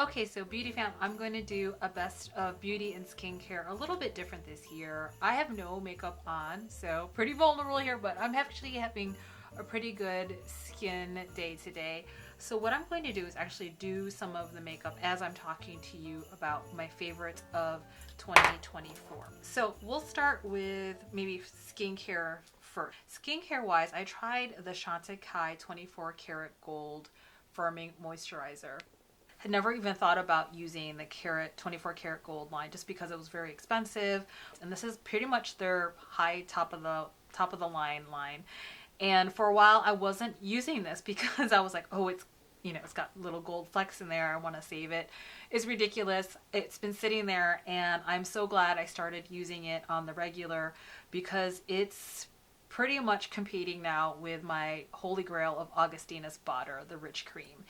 Okay, so beauty fam, I'm going to do a best of beauty and skincare a little bit different this year. I have no makeup on, so pretty vulnerable here, but I'm actually having a pretty good skin day today. So what I'm going to do is actually do some of the makeup as I'm talking to you about my favorites of 2024. So we'll start with maybe skincare first. Skincare wise, I tried the Chantecaille 24 karat gold firming moisturizer. Had never even thought about using the 24 karat gold line just because it was very expensive, and this is pretty much their high top of the line. And for a while I wasn't using this because I was like, oh, it's, you know, it's got little gold flecks in there, I want to save it. It's ridiculous. It's been sitting there, and I'm so glad I started using it on the regular because it's pretty much competing now with my holy grail of Augustina's Butter, the rich cream.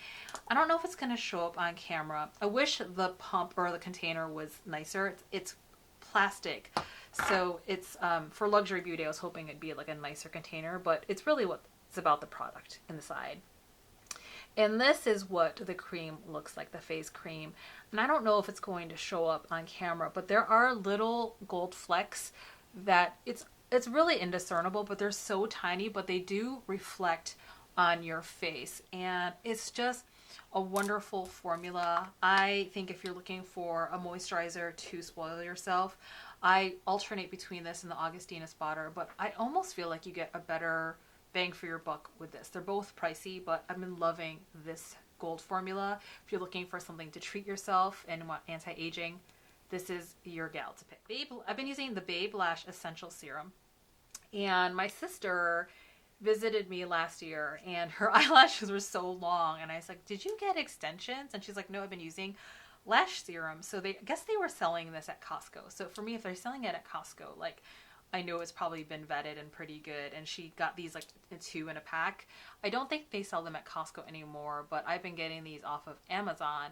I don't know if it's going to show up on camera. I wish the pump or the container was nicer. It's plastic, so it's for luxury beauty. I was hoping it'd be like a nicer container, but it's really what's about the product inside. And this is what the cream looks like, the face cream. And I don't know if it's going to show up on camera, but there are little gold flecks that it's really indiscernible, but they're so tiny, but they do reflect on your face. And it's just a wonderful formula. I think if you're looking for a moisturizer to spoil yourself, I alternate between this and the Augustina's Butter, but I almost feel like you get a better bang for your buck with this. They're both pricey, but I've been loving this gold formula. If you're looking for something to treat yourself and want anti-aging, this is your gal to pick. I've been using the Babe Lash Essential Serum. And my sister visited me last year, and her eyelashes were so long, and I was like, did you get extensions? And she's like, no, I've been using lash serum. So I guess they were selling this at Costco. So for me, if they're selling it at Costco, like, I know it's probably been vetted and pretty good. And she got these like 2 in a pack. I don't think they sell them at Costco anymore, but I've been getting these off of Amazon.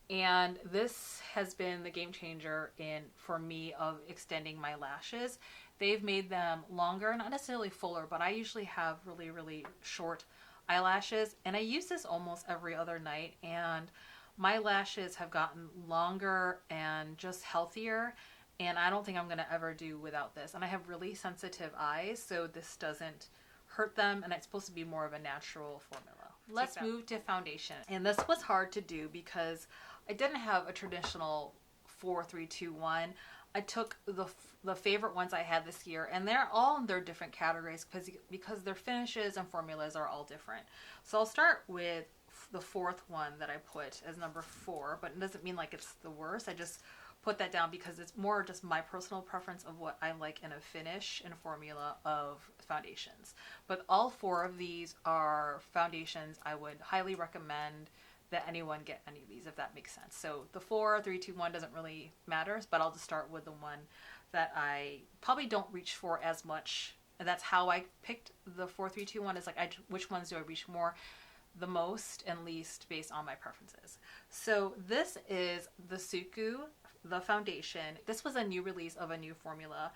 And this has been the game changer for me of extending my lashes. They've made them longer, not necessarily fuller, but I usually have really, really short eyelashes, and I use this almost every other night, and my lashes have gotten longer and just healthier, and I don't think I'm going to ever do without this. And I have really sensitive eyes, so this doesn't hurt them, and it's supposed to be more of a natural formula. Let's move to foundation. And this was hard to do because I didn't have a traditional 4-3-2-1. I took the favorite ones I had this year, and they're all in their different categories because their finishes and formulas are all different. So I'll start with the fourth one that I put as number 4, but it doesn't mean like it's the worst. I just put that down because it's more just my personal preference of what I like in a finish and formula of foundations. But all 4 of these are foundations I would highly recommend that anyone get any of these, if that makes sense. So the 4-3-2-1 doesn't really matter, but I'll just start with the one that I probably don't reach for as much. And that's how I picked the 4-3-2-1, is like which ones do I reach more, the most and least based on my preferences. So this is the SUQQU, the foundation. This was a new release of a new formula.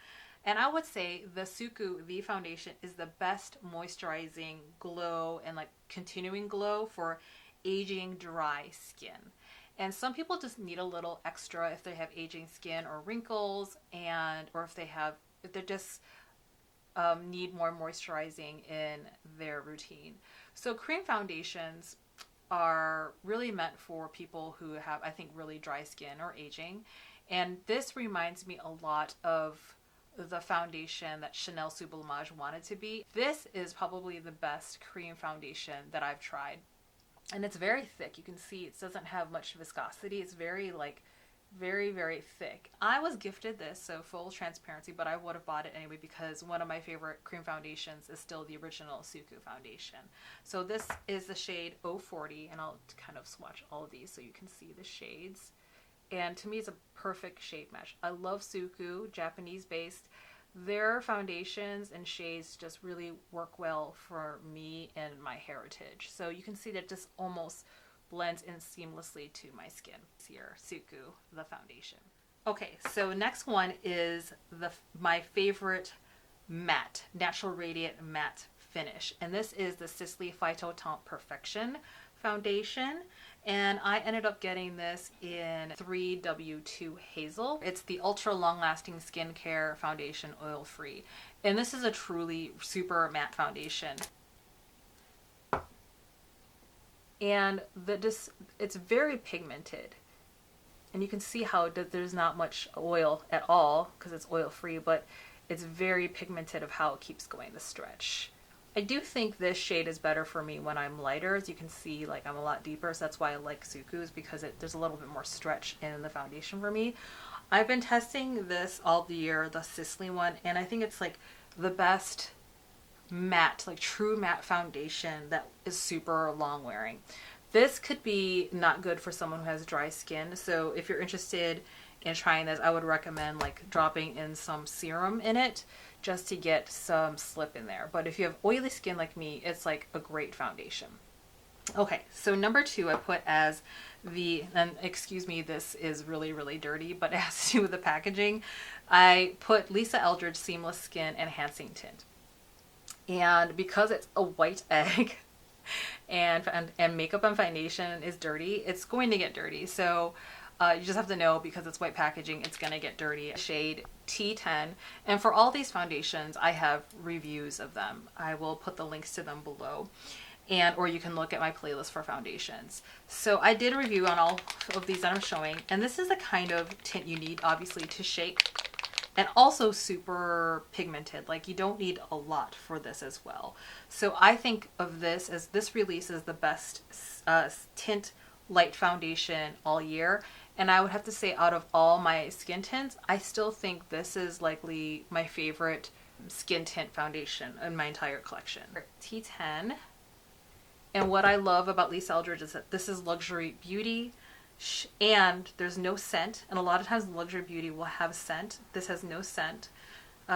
And I would say the SUQQU, the foundation, is the best moisturizing glow and like continuing glow for aging dry skin. And some people just need a little extra if they have aging skin or wrinkles, or if they just need more moisturizing in their routine. So cream foundations are really meant for people who have, I think, really dry skin or aging. And this reminds me a lot of the foundation that Chanel Sublimage wanted to be. This is probably the best cream foundation that I've tried. And it's very thick. You can see it doesn't have much viscosity. It's very, very thick. I was gifted this, so full transparency, but I would have bought it anyway because one of my favorite cream foundations is still the original SUQQU foundation. So this is the shade 040, and I'll kind of swatch all of these so you can see the shades. And to me, it's a perfect shade match. I love SUQQU, Japanese based. Their foundations and shades just really work well for me and my heritage. So you can see that just almost blends in seamlessly to my skin. Here, SUQQU, the foundation. Okay, so next one is my favorite matte, natural radiant matte finish. And this is the Sisley Phyto-Teint Perfection foundation. And I ended up getting this in 3W2 Hazel. It's the ultra long lasting skincare foundation, oil free. And this is a truly super matte foundation. And it's very pigmented. And you can see how there's not much oil at all because it's oil free, but it's very pigmented of how it keeps going to stretch. I do think this shade is better for me when I'm lighter. As you can see, like I'm a lot deeper, so that's why I like SUQQU's, because there's a little bit more stretch in the foundation for me. I've been testing this all the year, the Sisley one, and I think it's like the best matte, like true matte foundation that is super long wearing. This could be not good for someone who has dry skin, so if you're interested in trying this, I would recommend like dropping in some serum in it just to get some slip in there. But if you have oily skin like me, it's like a great foundation. Okay, so number 2 I put as and excuse me, this is really, really dirty, but it has to do with the packaging. I put Lisa Eldridge Seamless Skin Enhancing Tint. And because it's a white egg and makeup and foundation is dirty, it's going to get dirty. So you just have to know, because it's white packaging, it's going to get dirty. Shade T10. And for all these foundations, I have reviews of them. I will put the links to them below. Or you can look at my playlist for foundations. So I did a review on all of these that I'm showing. And this is the kind of tint you need, obviously, to shake. And also super pigmented. Like, you don't need a lot for this as well. So I think of this as this release is the best tint light foundation all year. And I would have to say, out of all my skin tints, I still think this is likely my favorite skin tint foundation in my entire collection. T10. And what I love about Lisa Eldridge is that this is luxury beauty, and there's no scent. And a lot of times luxury beauty will have scent. This has no scent.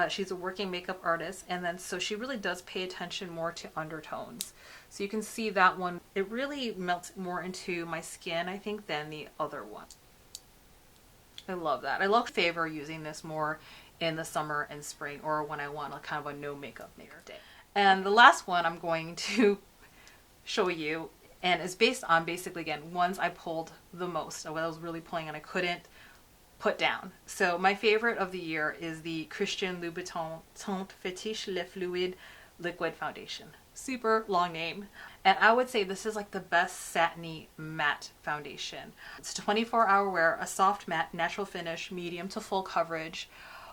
She's a working makeup artist, and then so she really does pay attention more to undertones. So you can see that one, it really melts more into my skin, I think, than the other one. I love that. I love favor using this more in the summer and spring, or when I want a kind of a no makeup day. And the last one I'm going to show you, and is based on basically, again, ones I pulled the most. What I was really pulling and I couldn't put down. So my favorite of the year is the Christian Louboutin Tint Fétiche Le Fluide Liquid Foundation. Super long name. And I would say this is like the best satiny matte foundation. It's 24-hour wear, a soft matte, natural finish, medium to full coverage.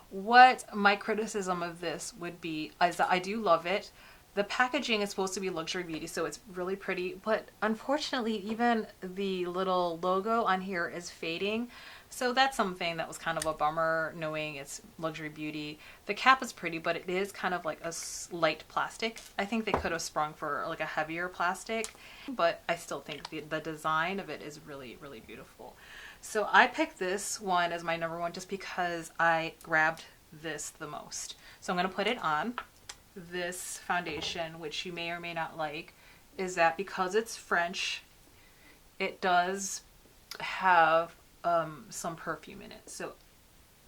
What my criticism of this would be is that I do love it. The packaging is supposed to be luxury beauty, so it's really pretty, but unfortunately even the little logo on here is fading. So that's something that was kind of a bummer, knowing it's luxury beauty. The cap is pretty, but it is kind of like a light plastic. I think they could have sprung for like a heavier plastic, but I still think the design of it is really, really beautiful. So I picked this one as my number one just because I grabbed this the most. So I'm going to put it on. This foundation, which you may or may not like, is that because it's French, it does have some perfume in it. So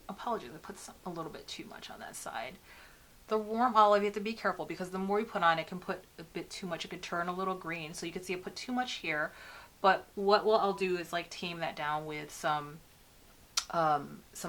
apologies, I put a little bit too much on that side. The warm olive, you have to be careful because the more you put on, it can put a bit too much. It could turn a little green. So you can see I put too much here. But what I'll do is like tame that down with some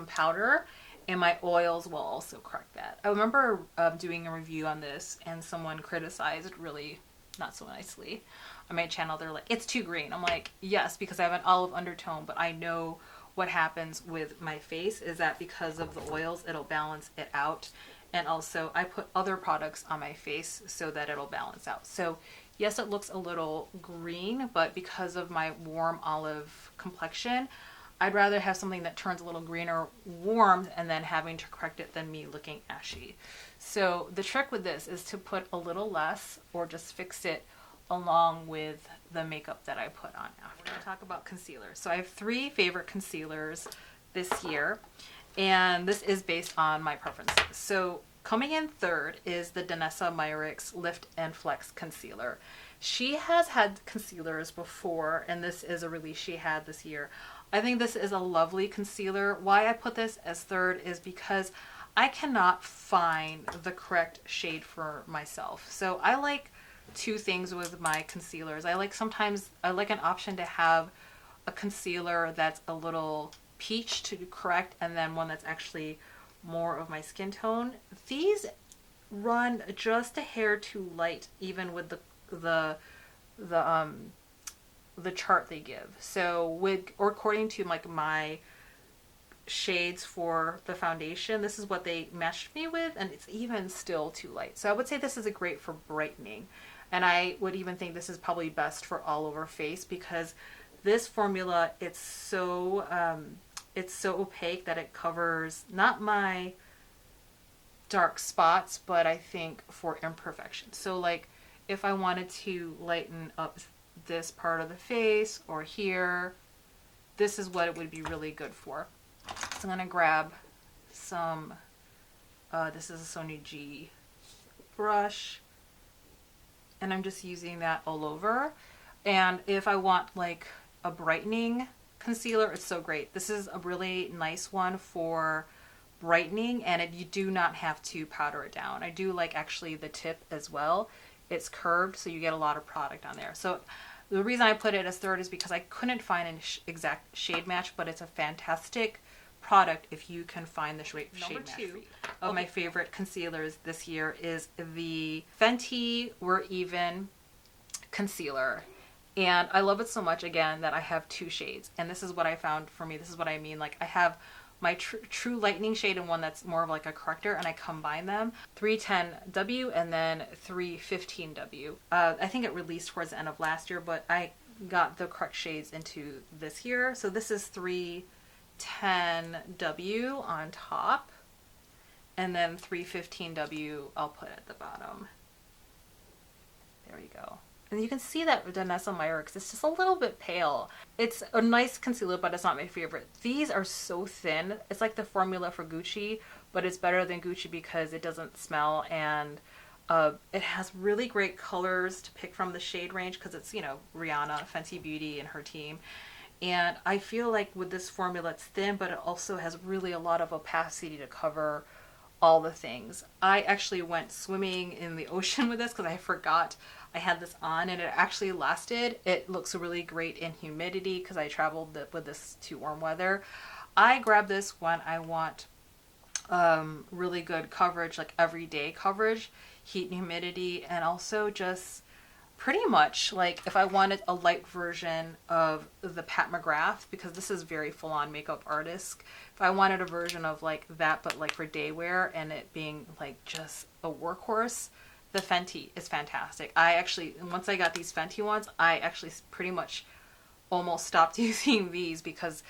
powder, and my oils will also correct that. I remember doing a review on this, and someone criticized really not so nicely on my channel. They're like, it's too green. I'm like, yes, because I have an olive undertone, but I know what happens with my face is that because of the oils, it'll balance it out. And also I put other products on my face so that it'll balance out. So yes, it looks a little green, but because of my warm olive complexion, I'd rather have something that turns a little greener warm and then having to correct it than me looking ashy. So the trick with this is to put a little less or just fix it along with the makeup that I put on after. We're going to talk about concealer. So I have 3 favorite concealers this year, and this is based on my preferences. So coming in third is the DANESSA MYRICKS Lift and Flex Concealer. She has had concealers before, and this is a release she had this year. I think this is a lovely concealer. Why I put this as third is because I cannot find the correct shade for myself. So I like two things with my concealers. Sometimes I like an option to have a concealer that's a little peach to correct, and then one that's actually more of my skin tone. These run just a hair too light, even with the chart they give. So according to like my shades for the foundation, this is what they matched me with, and it's even still too light. So I would say this is a great for brightening, and I would even think this is probably best for all over face, because this formula, it's so opaque that it covers not my dark spots, but I think for imperfections. So like if I wanted to lighten up this part of the face or here, this is what it would be really good for. So I'm going to grab some, this is a Sony G brush, and I'm just using that all over. And if I want like a brightening concealer, it's so great. This is a really nice one for brightening, and you do not have to powder it down. I do like actually the tip as well. It's curved, so you get a lot of product on there. So the reason I put it as third is because I couldn't find an exact shade match, but it's a fantastic product if you can find the shade match. Number two of my favorite concealers this year is the Fenty We're Even concealer. And I love it so much, again, that I have two shades. And this is what I found for me. This is what I mean. Like, I have my true lightening shade and one that's more of like a corrector, and I combine them. 310W and then 315W. I think it released towards the end of last year, but I got the correct shades into this year. So this is 310W on top, and then 315W I'll put at the bottom. There we go. And you can see that DANESSA MYRICKS is just a little bit pale. It's a nice concealer, but it's not my favorite. These are so thin. It's like the formula for Gucci, but it's better than Gucci because it doesn't smell, and it has really great colors to pick from the shade range, because it's, you know, Rihanna, Fenty Beauty, and her team. And I feel like with this formula, it's thin, but it also has really a lot of opacity to cover all the things. I actually went swimming in the ocean with this because I forgot I had this on, and it actually lasted. It looks really great in humidity because I traveled with this to warm weather. I grab this when I want really good coverage, like everyday coverage, heat and humidity, and also just pretty much like if I wanted a light version of the Pat McGrath, because this is very full-on makeup artist. If I wanted a version of like that, but like for day wear and it being like just a workhorse, the Fenty is fantastic. I actually, once I got these Fenty ones, I actually pretty much almost stopped using these, because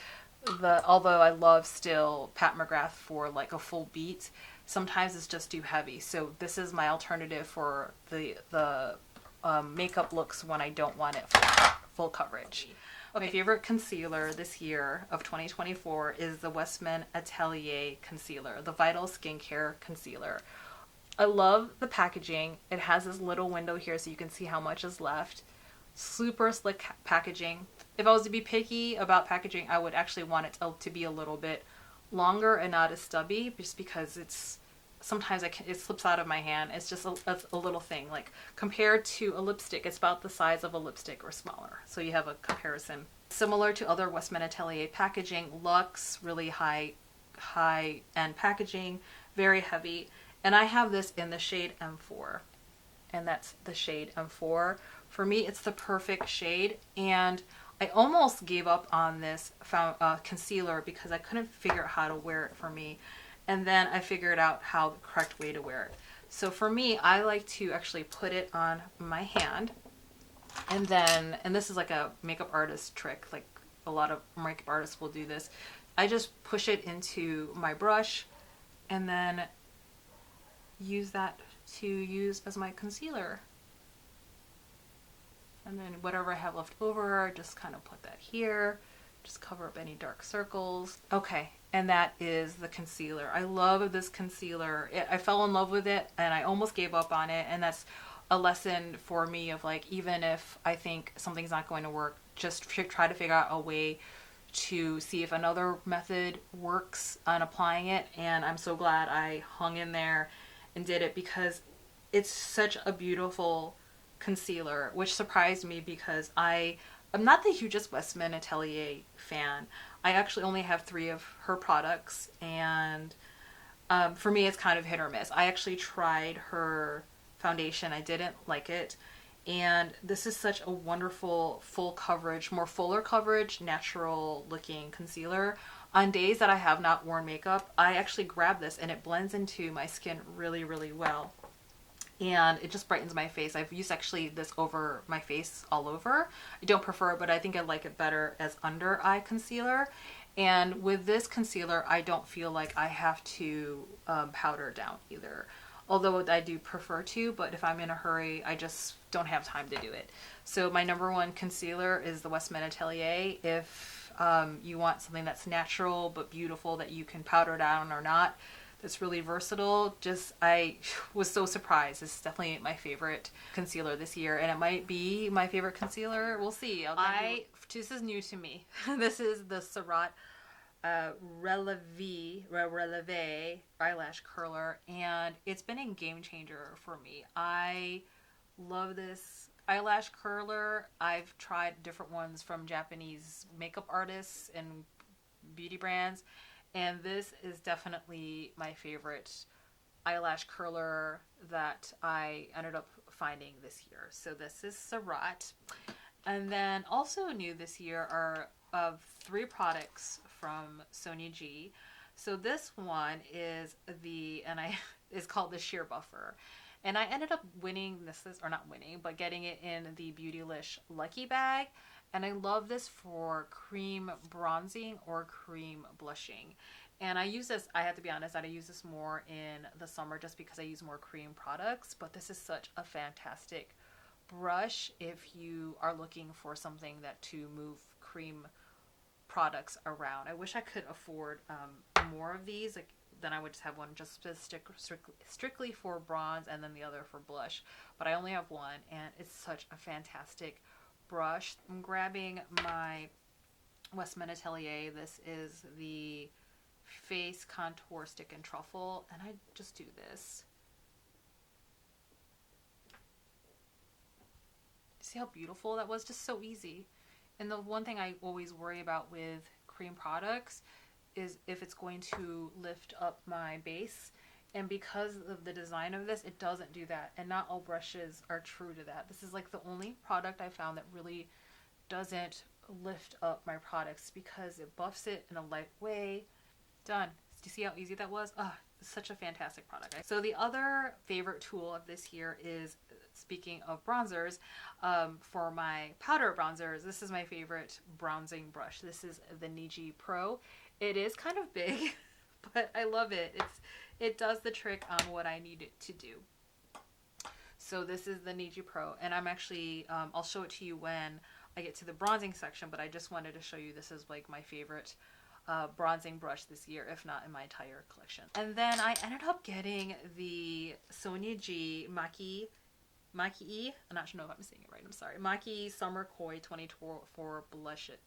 although I love still Pat McGrath for like a full beat, sometimes it's just too heavy. So this is my alternative for the makeup looks when I don't want it full coverage. Okay. My favorite concealer this year of 2024 is the Westman Atelier concealer, the Vital Skincare concealer. I love the packaging. It has this little window here so you can see how much is left. Super slick packaging. If I was to be picky about packaging, I would actually want it to be a little bit longer and not as stubby, just because it's sometimes it slips out of my hand. It's just a little thing. Like compared to a lipstick, it's about the size of a lipstick or smaller. So you have a comparison. Similar to other Westman Atelier packaging, luxe, really high end packaging, very heavy. And I have this in the shade M4, and that's the shade M4. For me, it's the perfect shade, and I almost gave up on this concealer because I couldn't figure out how to wear it for me. And then I figured out how the correct way to wear it. So for me, I like to actually put it on my hand, and this is like a makeup artist trick, like a lot of makeup artists will do this. I just push it into my brush, and then use that to use as my concealer. And then whatever I have left over, just kind of put that here. Just cover up any dark circles. Okay, and that is the concealer. I love this concealer. I fell in love with it, and I almost gave up on it. And that's a lesson for me of like, even if I think something's not going to work, just try to figure out a way to see if another method works on applying it. And I'm so glad I hung in there and did it, because it's such a beautiful concealer, which surprised me because I'm not the hugest Westman Atelier fan. I actually only have 3 of her products, and for me it's kind of hit or miss. I actually tried her foundation. I didn't like it. And this is such a wonderful full coverage, more fuller coverage, natural looking concealer. On days that I have not worn makeup, I actually grab this and it blends into my skin really, really well. And it just brightens my face. I've used actually this over my face all over. I don't prefer it, but I think I like it better as under eye concealer. And with this concealer, I don't feel like I have to powder down either. Although I do prefer to, but if I'm in a hurry, I just don't have time to do it. So my number 1 concealer is the Westman Atelier. If you want something that's natural but beautiful that you can powder down or not, that's really versatile. I was so surprised. It's definitely my favorite concealer this year, and it might be my favorite concealer. We'll see. This is new to me. This is the SURRAT Releve eyelash curler, and it's been a game changer for me. I love this eyelash curler. I've tried different ones from Japanese makeup artists and beauty brands, and this is definitely my favorite eyelash curler that I ended up finding this year. So this is SURRAT. And then also new this year are 3 products from Sonia G. So this one is is called the Sheer Buffer. And I ended up winning but getting it in the Beautylish Lucky Bag. And I love this for cream bronzing or cream blushing. And I use this, I have to be honest, that I use this more in the summer just because I use more cream products. But this is such a fantastic brush if you are looking for something to move cream products around. I wish I could afford more of these. Then I would just have one just strictly for bronze and then the other for blush. But I only have one, and it's such a fantastic brush. I'm grabbing my Westman Atelier. This is the Face Contour Stick and Truffle, and I just do this. See how beautiful that was? Just so easy. And the one thing I always worry about with cream products is if it's going to lift up my base. And because of the design of this, it doesn't do that. And not all brushes are true to that. This is like the only product I found that really doesn't lift up my products because it buffs it in a light way. Done. Do you see how easy that was? It's such a fantastic product. So the other favorite tool of this year is, speaking of bronzers, for my powder bronzers, this is my favorite bronzing brush. This is the Niji Pro. It is kind of big, but I love it. It does the trick on what I need it to do. So this is the Niji Pro, and I'm actually, I'll show it to you when I get to the bronzing section, but I just wanted to show you this is like my favorite bronzing brush this year, if not in my entire collection. And then I ended up getting the Sonia G Maki, I'm not sure if I'm saying it right, I'm sorry, Maki Summer Koi 24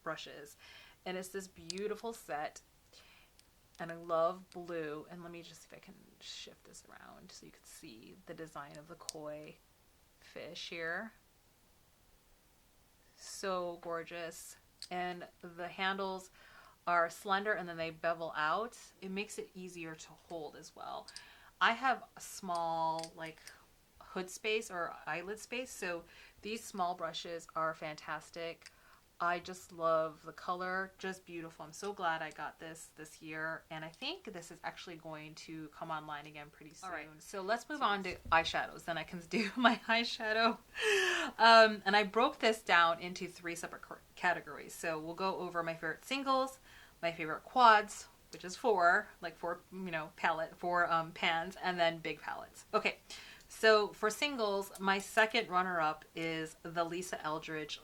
brushes. And it's this beautiful set, and I love blue. And let me just see if I can shift this around so you can see the design of the koi fish here. So gorgeous. And the handles are slender and then they bevel out. It makes it easier to hold as well. I have a small like hood space or eyelid space, so these small brushes are fantastic. I just love the color, just beautiful. I'm so glad I got this year, and I think this is actually going to come online again pretty soon. All right, so let's move on to eyeshadows. Then I can do my eyeshadow. And I broke this down into 3 separate categories. So we'll go over my favorite singles, my favorite quads, which is 4, like 4, pans, and then big palettes. Okay. So for singles, my second runner-up is the Lisa Eldridge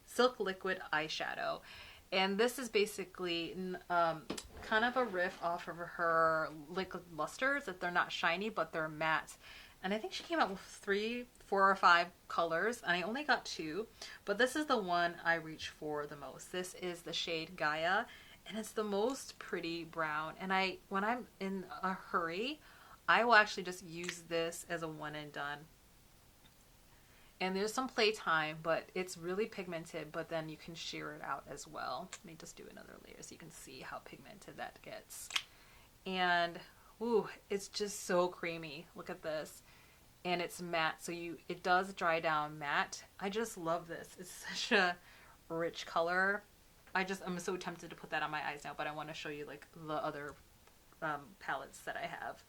Silk Liquid Eyeshadow. And this is basically kind of a riff off of her liquid lusters, that they're not shiny, but they're matte. And I think she came out with 3, 4, or 5 colors, and I only got 2. But this is the one I reach for the most. This is the shade Gaia, and it's the most pretty brown. And when I'm in a hurry, I will actually just use this as a one and done. And there's some playtime, but it's really pigmented, but then you can sheer it out as well. Let me just do another layer so you can see how pigmented that gets. And ooh, it's just so creamy. Look at this. And it's matte, so it does dry down matte. I just love this. It's such a rich color. I'm so tempted to put that on my eyes now, but I want to show you like the other palettes that I have.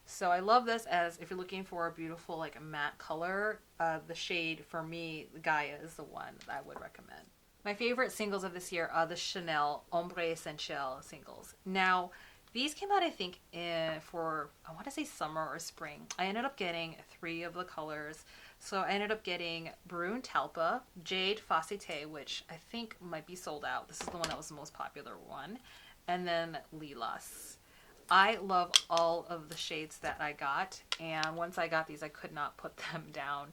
So I love this, as if you're looking for a beautiful like matte color, the shade for me, Gaia, is the one that I would recommend. My favorite singles of this year are the Chanel Ombre Essentiel singles. Now, these came out, I think, for, I want to say summer or spring. I ended up getting 3 of the colors. So I ended up getting Brune Talpa, Jade Facete, which I think might be sold out. This is the one that was the most popular one. And then Lilas. I love all of the shades that I got, and once I got these, I could not put them down.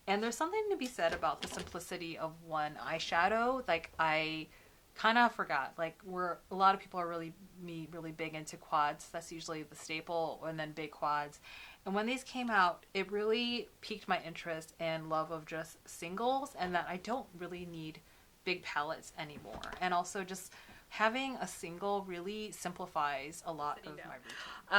And there's something to be said about the simplicity of one eyeshadow. Like, I kind of forgot, like, a lot of people are really big into quads. That's usually the staple, and then big quads. And when these came out, it really piqued my interest and love of just singles, and that I don't really need big palettes anymore. And also just having a single really simplifies a lot of my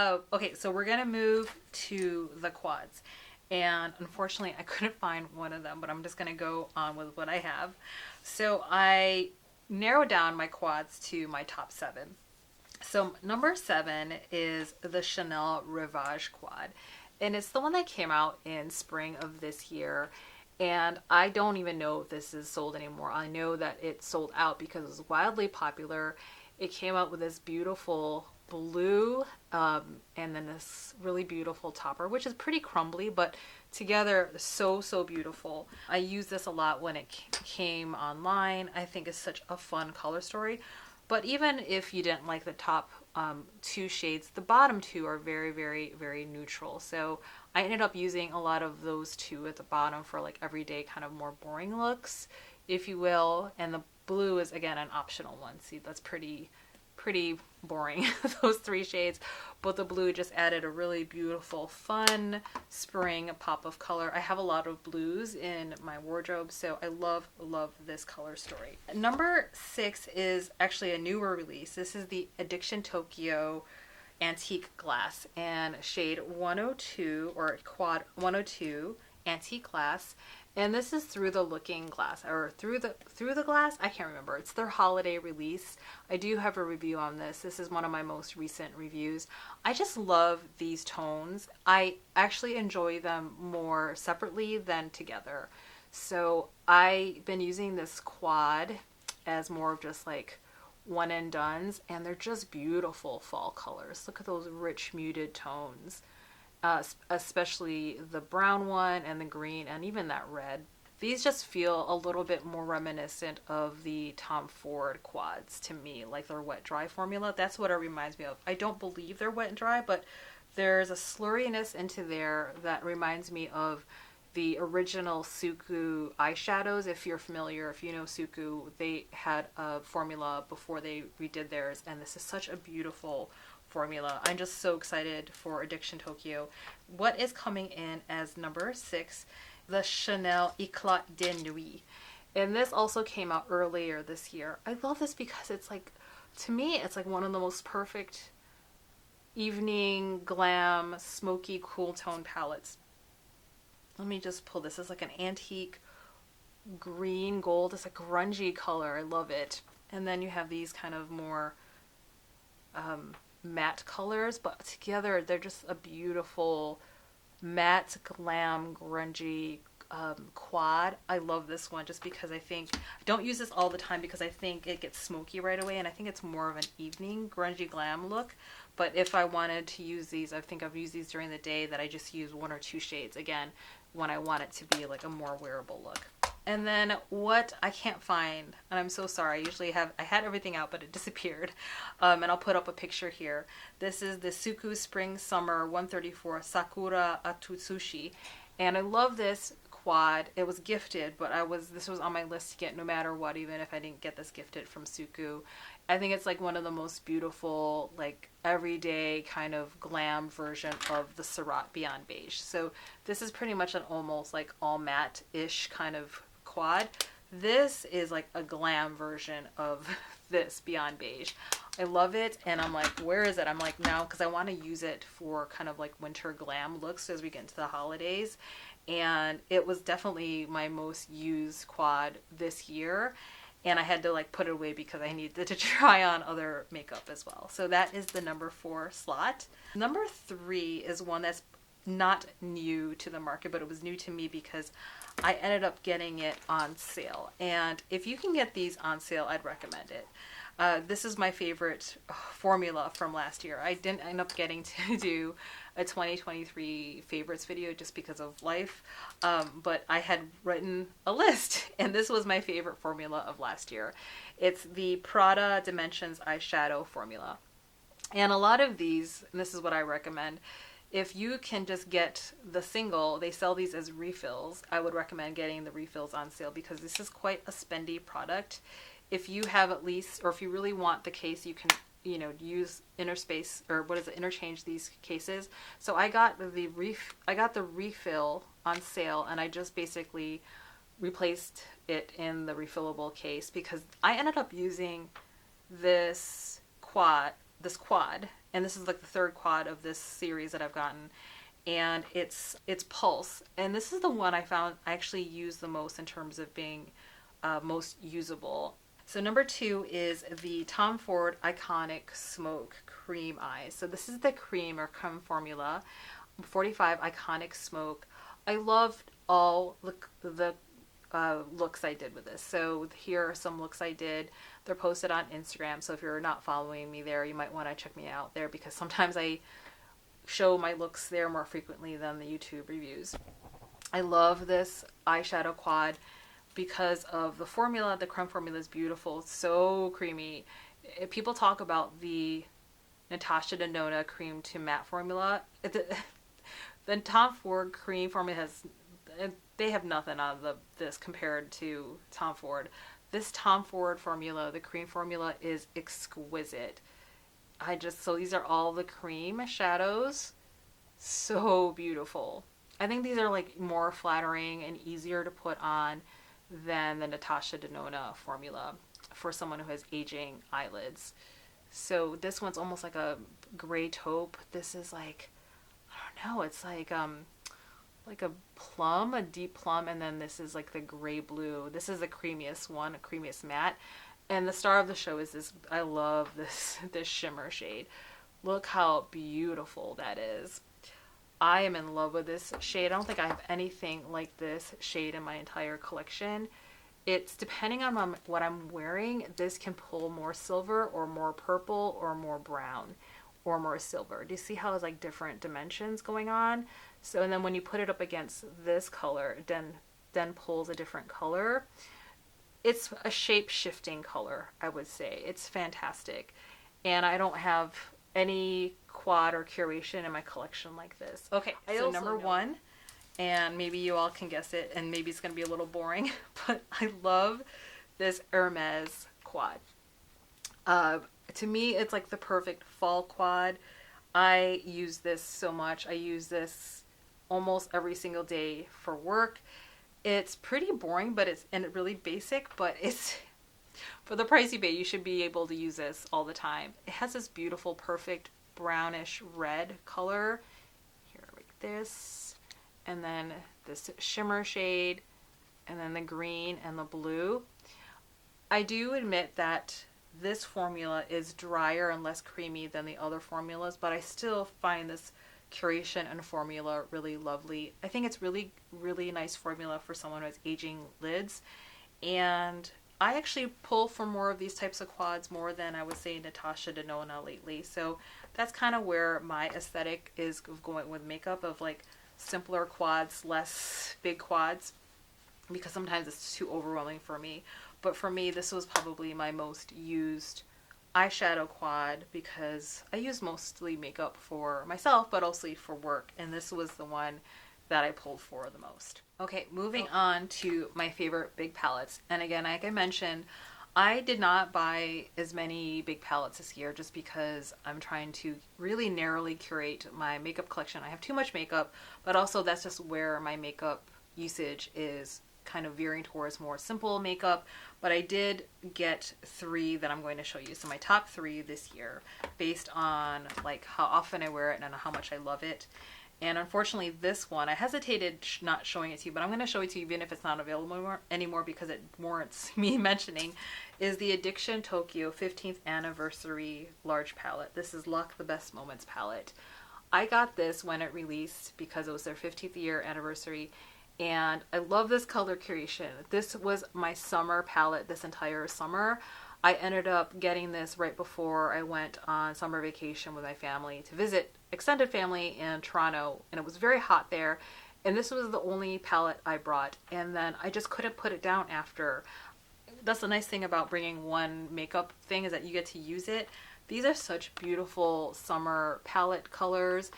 routine. Okay, so we're gonna move to the quads, and unfortunately I couldn't find one of them, but I'm just gonna go on with what I have. So I narrowed down my quads to my top 7. So number 7 is the Chanel Rivage quad, and it's the one that came out in spring of this year. And I don't even know if this is sold anymore. I know that it sold out because it was wildly popular. It came out with this beautiful blue and then this really beautiful topper, which is pretty crumbly, but together so beautiful. I used this a lot when it came online. I think it's such a fun color story. But even if you didn't like the top 2 shades, the bottom 2 are very neutral. So I ended up using a lot of those 2 at the bottom for like everyday kind of more boring looks, if you will. And the blue is, again, an optional one. See, that's pretty boring, those 3 shades. But the blue just added a really beautiful, fun spring pop of color. I have a lot of blues in my wardrobe, so I love this color story. Number 6 is actually a newer release. This is the Addiction Tokyo Antique Glass, and shade 102, or quad 102 Antique Glass. And this is Through the Looking Glass, or Through the Glass. I can't remember. It's their holiday release. I do have a review on this. This is one of my most recent reviews. I just love these tones. I actually enjoy them more separately than together. So I've been using this quad as more of just like one and dones, and they're just beautiful fall colors. Look at those rich muted tones. Especially the brown one and the green and even that red. These just feel a little bit more reminiscent of the Tom Ford quads to me, like their wet dry formula. That's what it reminds me of. I don't believe they're wet and dry, but there's a slurriness into there that reminds me of the original SUQQU eyeshadows. If you're familiar, if you know SUQQU, they had a formula before they redid theirs, and this is such a beautiful formula. I'm just so excited for Addiction Tokyo. What is coming in as number 6, the Chanel Eclat de Nuit. And this also came out earlier this year. I love this because it's like, to me, it's like one of the most perfect evening glam, smoky, cool tone palettes. Let me just pull this. It's like an antique green gold. It's a grungy color. I love it. And then you have these kind of more matte colors, but together they're just a beautiful matte glam grungy quad. I love this one just because I don't use this all the time because I think it gets smoky right away, and I think it's more of an evening grungy glam look. But if I wanted to use these, I think I've used these during the day, that I just use 1 or 2 shades again when I want it to be like a more wearable look. And then what I can't find, and I'm so sorry, I had everything out, but it disappeared. And I'll put up a picture here. This is the SUQQU Spring Summer 134 Sakura Atutsushi. And I love this quad. It was gifted, but this was on my list to get no matter what, even if I didn't get this gifted from SUQQU. I think it's like one of the most beautiful, like everyday kind of glam version of the SURRAT Beyond Beige. So this is pretty much an almost like all matte-ish kind of quad. This is like a glam version of this Beyond Beige. I love it, and I'm like, where is it? I'm like, now, because I want to use it for kind of like winter glam looks as we get into the holidays. And it was definitely my most used quad this year. And I had to like put it away because I needed to try on other makeup as well. So that is the number 4 slot. Number 3 is one that's not new to the market, but it was new to me because I ended up getting it on sale. And if you can get these on sale, I'd recommend it. This is my favorite formula from last year. I didn't end up getting to do a 2023 favorites video just because of life, but I had written a list, and this was my favorite formula of last year. It's the PRADA Dimensions eyeshadow formula. And a lot of these, and this is what I recommend, if you can just get the single, they sell these as refills. I would recommend getting the refills on sale because this is quite a spendy product. If you have at least, or if you really want the case, you can, you know, use interspace, or what is it, interchange these cases. So I got the refill on sale, and I just basically replaced it in the refillable case because I ended up using this quad, and this is like the 3rd quad of this series that I've gotten, and it's Pulse, and this is the one I found I actually use the most in terms of being most usable. So number 2 is the Tom Ford Iconic Smoke Cream Eyes. So this is the cream or creme formula, 45 Iconic Smoke. I loved all the looks I did with this. So here are some looks I did. They're posted on Instagram. So if you're not following me there, you might want to check me out there because sometimes I show my looks there more frequently than the YouTube reviews. I love this eyeshadow quad because of the formula. The creme formula is beautiful. It's so creamy. People talk about the Natasha Denona cream to matte formula. The Tom Ford cream formula has, they have nothing on this compared to Tom Ford. This Tom Ford formula, the cream formula, is exquisite. So these are all the cream shadows. So beautiful. I think these are like more flattering and easier to put on than the Natasha Denona formula for someone who has aging eyelids. So this one's almost like a gray taupe. This is like, I don't know, it's like a plum, a deep plum, and then this is like the gray blue. This is the creamiest one, a creamiest matte. And the star of the show is this. I love this shimmer shade. Look how beautiful that is. I am in love with this shade. I don't think I have anything like this shade in my entire collection. It's depending on what I'm wearing, this can pull more silver or more purple or more brown or more silver. Do you see how it's like different dimensions going on? So, and then when you put it up against this color, it then pulls a different color. It's a shape-shifting color, I would say. It's fantastic. And I don't have any quad or curation in my collection like this. Okay, so number 1, and maybe you all can guess it, and maybe it's going to be a little boring, but I love this Hermes quad. To me, it's like the perfect fall quad. I use this so much. I use this almost every single day for work. It's pretty boring, but it's really basic, but it's for the price you pay, you should be able to use this all the time. It has this beautiful, perfect brownish red color. Here, like this, and then this shimmer shade, and then the green and the blue. I do admit that this formula is drier and less creamy than the other formulas, but I still find this curation and formula really lovely. I think it's really, really nice formula for someone who has aging lids, and I actually pull for more of these types of quads more than I would say Natasha Denona lately. So that's kind of where my aesthetic is going with makeup, of like simpler quads, less big quads, because sometimes it's too overwhelming for me. But for me, this was probably my most used eyeshadow quad because I use mostly makeup for myself, but also for work. And this was the one that I pulled for the most. Okay, moving on to my favorite big palettes. And again, like I mentioned, I did not buy as many big palettes this year just because I'm trying to really narrowly curate my makeup collection. I have too much makeup, but also that's just where my makeup usage is kind of veering towards more simple makeup. But I did get 3 that I'm going to show you. So my top 3 this year based on like how often I wear it and how much I love it. And unfortunately this one, I hesitated not showing it to you, but I'm going to show it to you even if it's not available anymore because it warrants me mentioning, is the Addiction Tokyo 15th Anniversary Large Palette. This is Luck the Best Moments palette. I got this when it released because it was their 15th year anniversary, and I love this color curation. This was my summer palette this entire summer. I ended up getting this right before I went on summer vacation with my family to visit extended family in Toronto, and it was very hot there, and this was the only palette I brought, and then I just couldn't put it down after. That's the nice thing about bringing one makeup thing, is that you get to use it. These are such beautiful summer palette colors.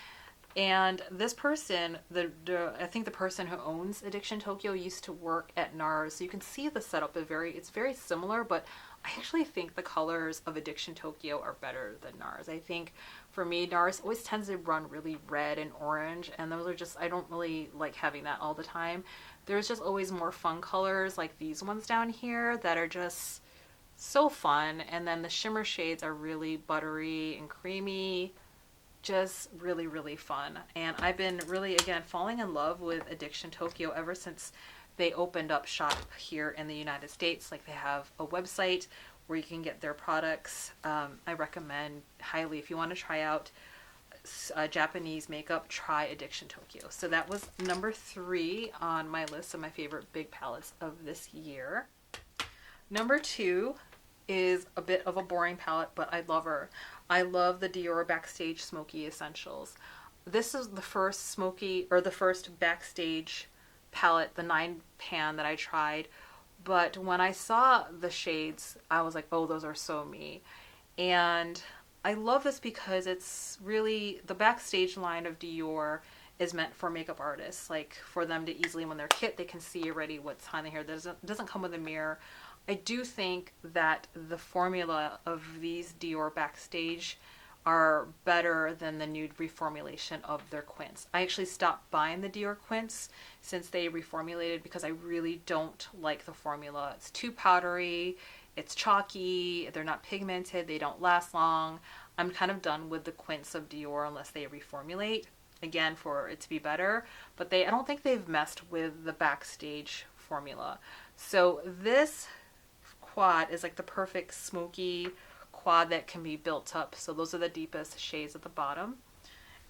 And this person, I think the person who owns Addiction Tokyo used to work at NARS, so you can see the setup is it's very similar, but I actually think the colors of Addiction Tokyo are better than NARS. I think for me, NARS always tends to run really red and orange, and those are just, I don't really like having that all the time. There's just always more fun colors like these ones down here that are just so fun, and then the shimmer shades are really buttery and creamy. Just really, really fun. And I've been really, again, falling in love with Addiction Tokyo ever since they opened up shop here in the United States. Like, they have a website where you can get their products. I recommend highly, if you want to try out Japanese makeup, try Addiction Tokyo. So that was number 3 on my list of my favorite big palettes of this year. Number 2 is a bit of a boring palette, but I love her. I love the Dior Backstage Smoky Essentials. This is the first first Backstage palette, the 9-pan that I tried. But when I saw the shades, I was like, oh, those are so me. And I love this because it's really, the Backstage line of Dior is meant for makeup artists, like for them to easily, when they're kit, they can see already what's behind the hair. It doesn't come with a mirror. I do think that the formula of these Dior Backstage are better than the nude reformulation of their quints. I actually stopped buying the Dior quints since they reformulated because I really don't like the formula. It's too powdery, it's chalky, they're not pigmented, they don't last long. I'm kind of done with the quints of Dior unless they reformulate, again, for it to be better. But I don't think they've messed with the Backstage formula. So this quad is like the perfect smoky quad that can be built up. So those are the deepest shades at the bottom.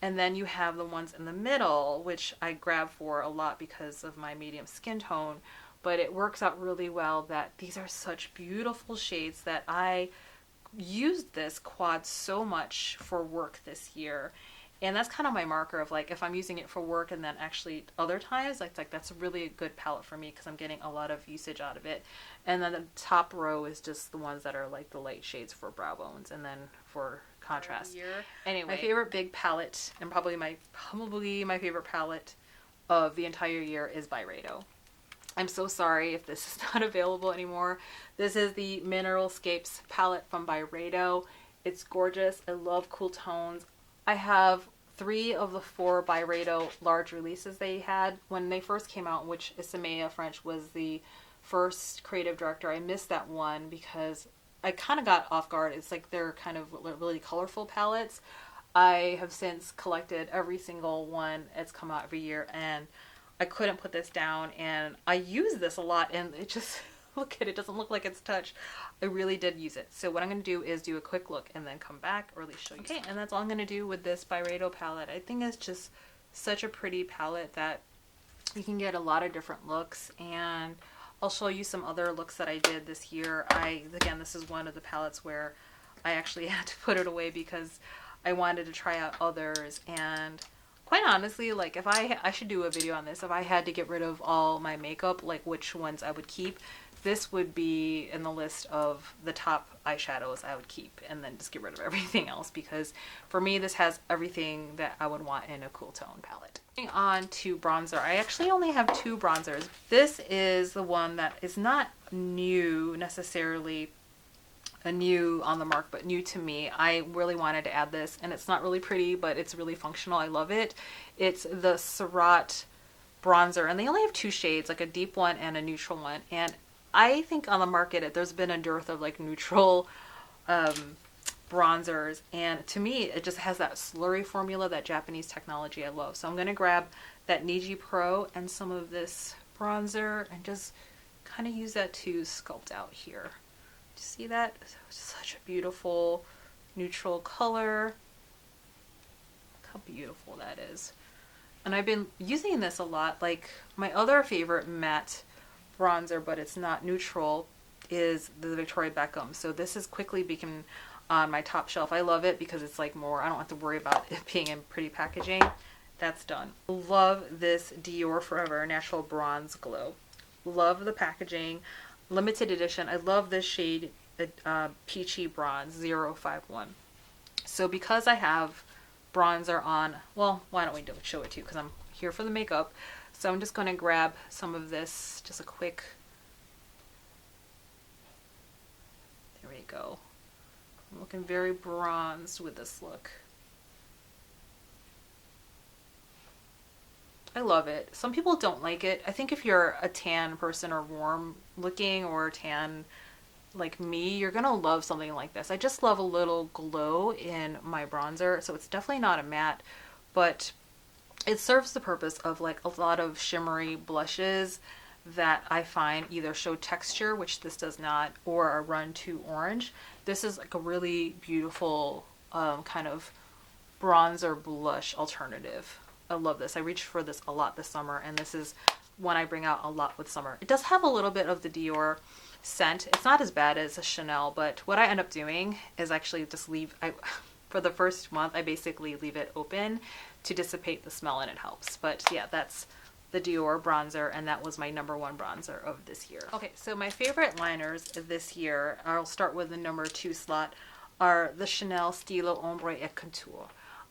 And then you have the ones in the middle, which I grab for a lot because of my medium skin tone, but it works out really well that these are such beautiful shades that I used this quad so much for work this year. And that's kind of my marker of like, if I'm using it for work and then actually other times, like that's really a good palette for me because I'm getting a lot of usage out of it. And then the top row is just the ones that are like the light shades for brow bones and then for contrast. Anyway, my favorite big palette, and probably my favorite palette of the entire year, is Byredo. I'm so sorry if this is not available anymore. This is the Mineralscapes palette from Byredo. It's gorgeous. I love cool tones. I have 3 of the 4 Byredo large releases they had when they first came out, which Isamea French was the first creative director. I missed that one because I kind of got off guard. It's like they're kind of really colorful palettes. I have since collected every single one that's come out every year, and I couldn't put this down, and I use this a lot, and it just, look at it, doesn't look like it's touched. I really did use it. So what I'm going to do is do a quick look and then come back, or at least show you. Okay, and that's all I'm going to do with this Byredo palette. I think it's just such a pretty palette that you can get a lot of different looks, and I'll show you some other looks that I did this year. Again, this is one of the palettes where I actually had to put it away because I wanted to try out others, and quite honestly, like if I should do a video on this, if I had to get rid of all my makeup, like which ones I would keep, this would be in the list of the top eyeshadows I would keep and then just get rid of everything else, because for me this has everything that I would want in a cool tone palette. Moving on to bronzer, I actually only have 2 bronzers. This is the one that is not new necessarily, new on the mark, but new to me. I really wanted to add this, and it's not really pretty, but it's really functional. I love it. It's the SURRAT bronzer, and they only have 2 shades, like a deep one and a neutral one. And I think on the market there's been a dearth of like neutral bronzers, and to me it just has that slurry formula, that Japanese technology I love. So I'm gonna grab that Niji Pro and some of this bronzer and just kind of use that to sculpt out here. See that? It's such a beautiful neutral color. Look how beautiful that is. And I've been using this a lot. Like my other favorite matte bronzer, but it's not neutral, is the Victoria Beckham. So this is quickly becoming on my top shelf. I love it because it's like more, I don't have to worry about it being in pretty packaging. That's done. Love this Dior Forever Natural Bronze Glow. Love the packaging. Limited edition. I love this shade, Peachy Bronze 051. So because I have bronzer on, well, why don't we show it to you, because I'm here for the makeup. So I'm just going to grab some of this, just a quick, there we go. I'm looking very bronzed with this look. I love it. Some people don't like it. I think if you're a tan person or warm looking or tan like me, you're gonna love something like this. I just love a little glow in my bronzer. So it's definitely not a matte, but it serves the purpose of like a lot of shimmery blushes that I find either show texture, which this does not, or are run too orange. This is like a really beautiful kind of bronzer blush alternative. I love this. I reached for this a lot this summer, and this is one I bring out a lot with summer. It does have a little bit of the Dior scent. It's not as bad as a Chanel, but what I end up doing is actually just for the first month, I basically leave it open to dissipate the smell, and it helps. But yeah, that's the Dior bronzer, and that was my #1 bronzer of this year. Okay, so my favorite liners this year, I'll start with the #2 slot, are the Chanel Stylo Ombre et Contour.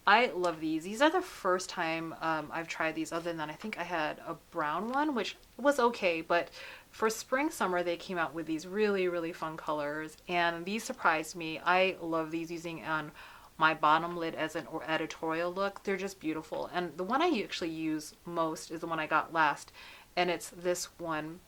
I love these. These are the first time I've tried these, other than I think I had a brown one, which was okay, but for spring, summer, they came out with these really, really fun colors, and these surprised me. I love these, using on my bottom lid as an editorial look. They're just beautiful, and the one I actually use most is the one I got last, and it's this one,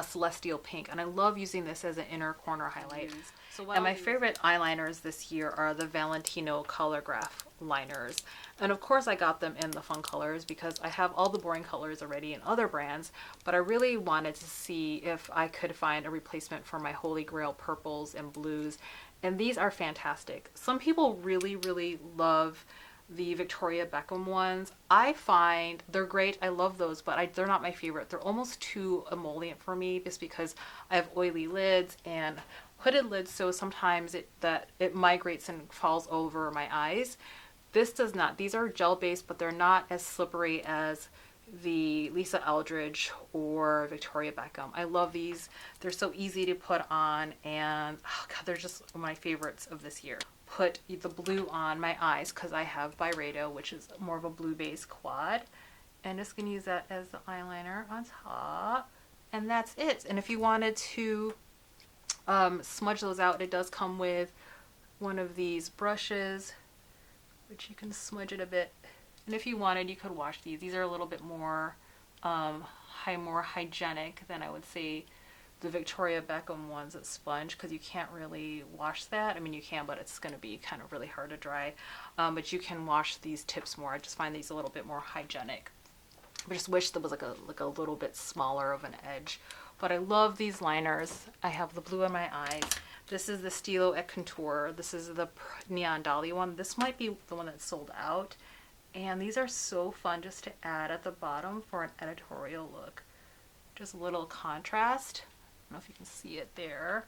Celestial Pink, and I love using this as an inner corner highlight. And my favorite eyeliners this year are the Valentino Colorgraph liners. And of course I got them in the fun colors because I have all the boring colors already in other brands, but I really wanted to see if I could find a replacement for my holy grail purples and blues. And these are fantastic. Some people really, really love the Victoria Beckham ones. I find they're great. I love those, but they're not my favorite. They're almost too emollient for me, just because I have oily lids and hooded lids, so sometimes it migrates and falls over my eyes. This does not. These are gel based, but they're not as slippery as the Lisa Eldridge or Victoria Beckham. I love these. They're so easy to put on, and oh God, they're just my favorites of this year. Put the blue on my eyes because I have Byredo, which is more of a blue base quad, and just gonna use that as the eyeliner on top, and that's it. And if you wanted to smudge those out, it does come with one of these brushes, which you can smudge it a bit. And if you wanted, you could wash these. These are a little bit more more hygienic than I would say the Victoria Beckham ones that sponge, because you can't really wash that. I mean, you can, but it's going to be kind of really hard to dry. But you can wash these tips more. I just find these a little bit more hygienic. I just wish there was like a little bit smaller of an edge. But I love these liners. I have the blue in my eyes. This is the Stylo et Contour. This is the Neon Dolly one. This might be the one that's sold out. And these are so fun just to add at the bottom for an editorial look. Just a little contrast. I don't know if you can see it there.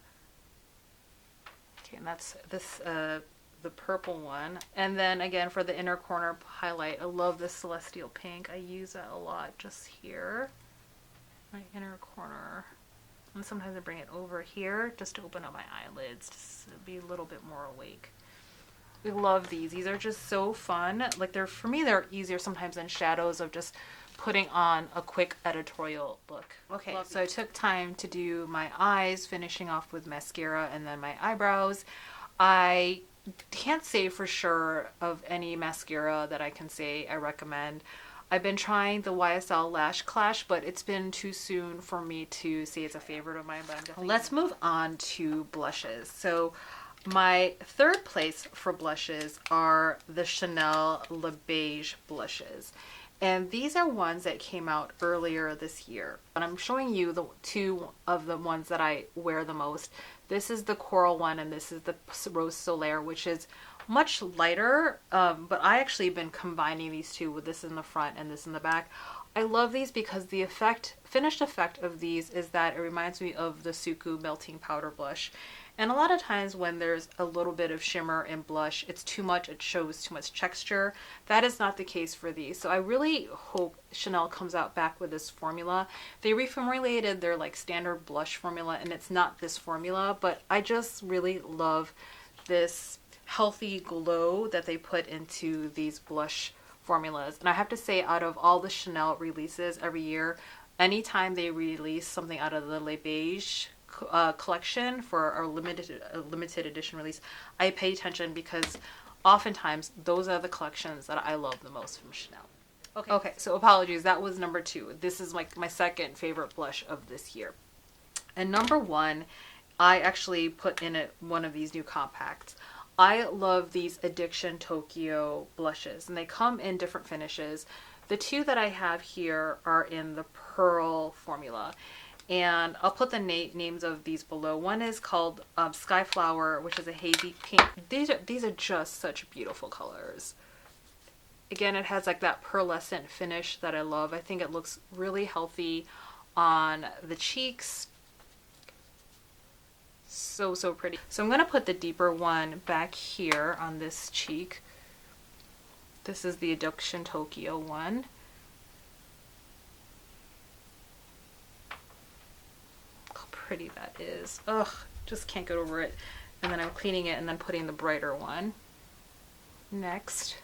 Okay, and that's this the purple one. And then again, for the inner corner highlight, I love this Celestial Pink. I use that a lot just here. My inner corner. And sometimes I bring it over here just to open up my eyelids, just to be a little bit more awake. I love these. These are just so fun. Like for me, they're easier sometimes than shadows of just putting on a quick editorial look. Okay, so I took time to do my eyes, finishing off with mascara and then my eyebrows. I can't say for sure of any mascara that I can say I recommend. I've been trying the YSL Lash Clash, but it's been too soon for me to say it's a favorite of mine. But let's move on to blushes. So my third place for blushes are the Chanel Le Beige blushes. And these are ones that came out earlier this year. And I'm showing you the two of the ones that I wear the most. This is the Coral one and this is the Rose Solaire, which is much lighter, but I actually have been combining these two with this in the front and this in the back. I love these because the finished effect of these is that it reminds me of the SUQQU Melting Powder Blush. And a lot of times when there's a little bit of shimmer in blush, it's too much, it shows too much texture. That is not the case for these. So I really hope Chanel comes out back with this formula. They reformulated their like standard blush formula and it's not this formula, but I just really love this healthy glow that they put into these blush formulas. And I have to say, out of all the Chanel releases every year, anytime they release something out of the Le Beige collection for a limited edition release, I pay attention because oftentimes those are the collections that I love the most from Chanel. Okay, so apologies, that was number 2. This is like my second favorite blush of this year. And number 1, I actually put in one of these new compacts. I love these Addiction Tokyo blushes, and they come in different finishes. The two that I have here are in the Pearl formula, and I'll put the names of these below. One is called Skyflower, which is a hazy pink. These are just such beautiful colors. Again, it has like that pearlescent finish that I love. I think it looks really healthy on the cheeks. So pretty. So I'm going to put the deeper one back here on this cheek. This is the Addiction Tokyo one. Look how pretty that is. Ugh, just can't get over it. And then I'm cleaning it and then putting the brighter one. Next,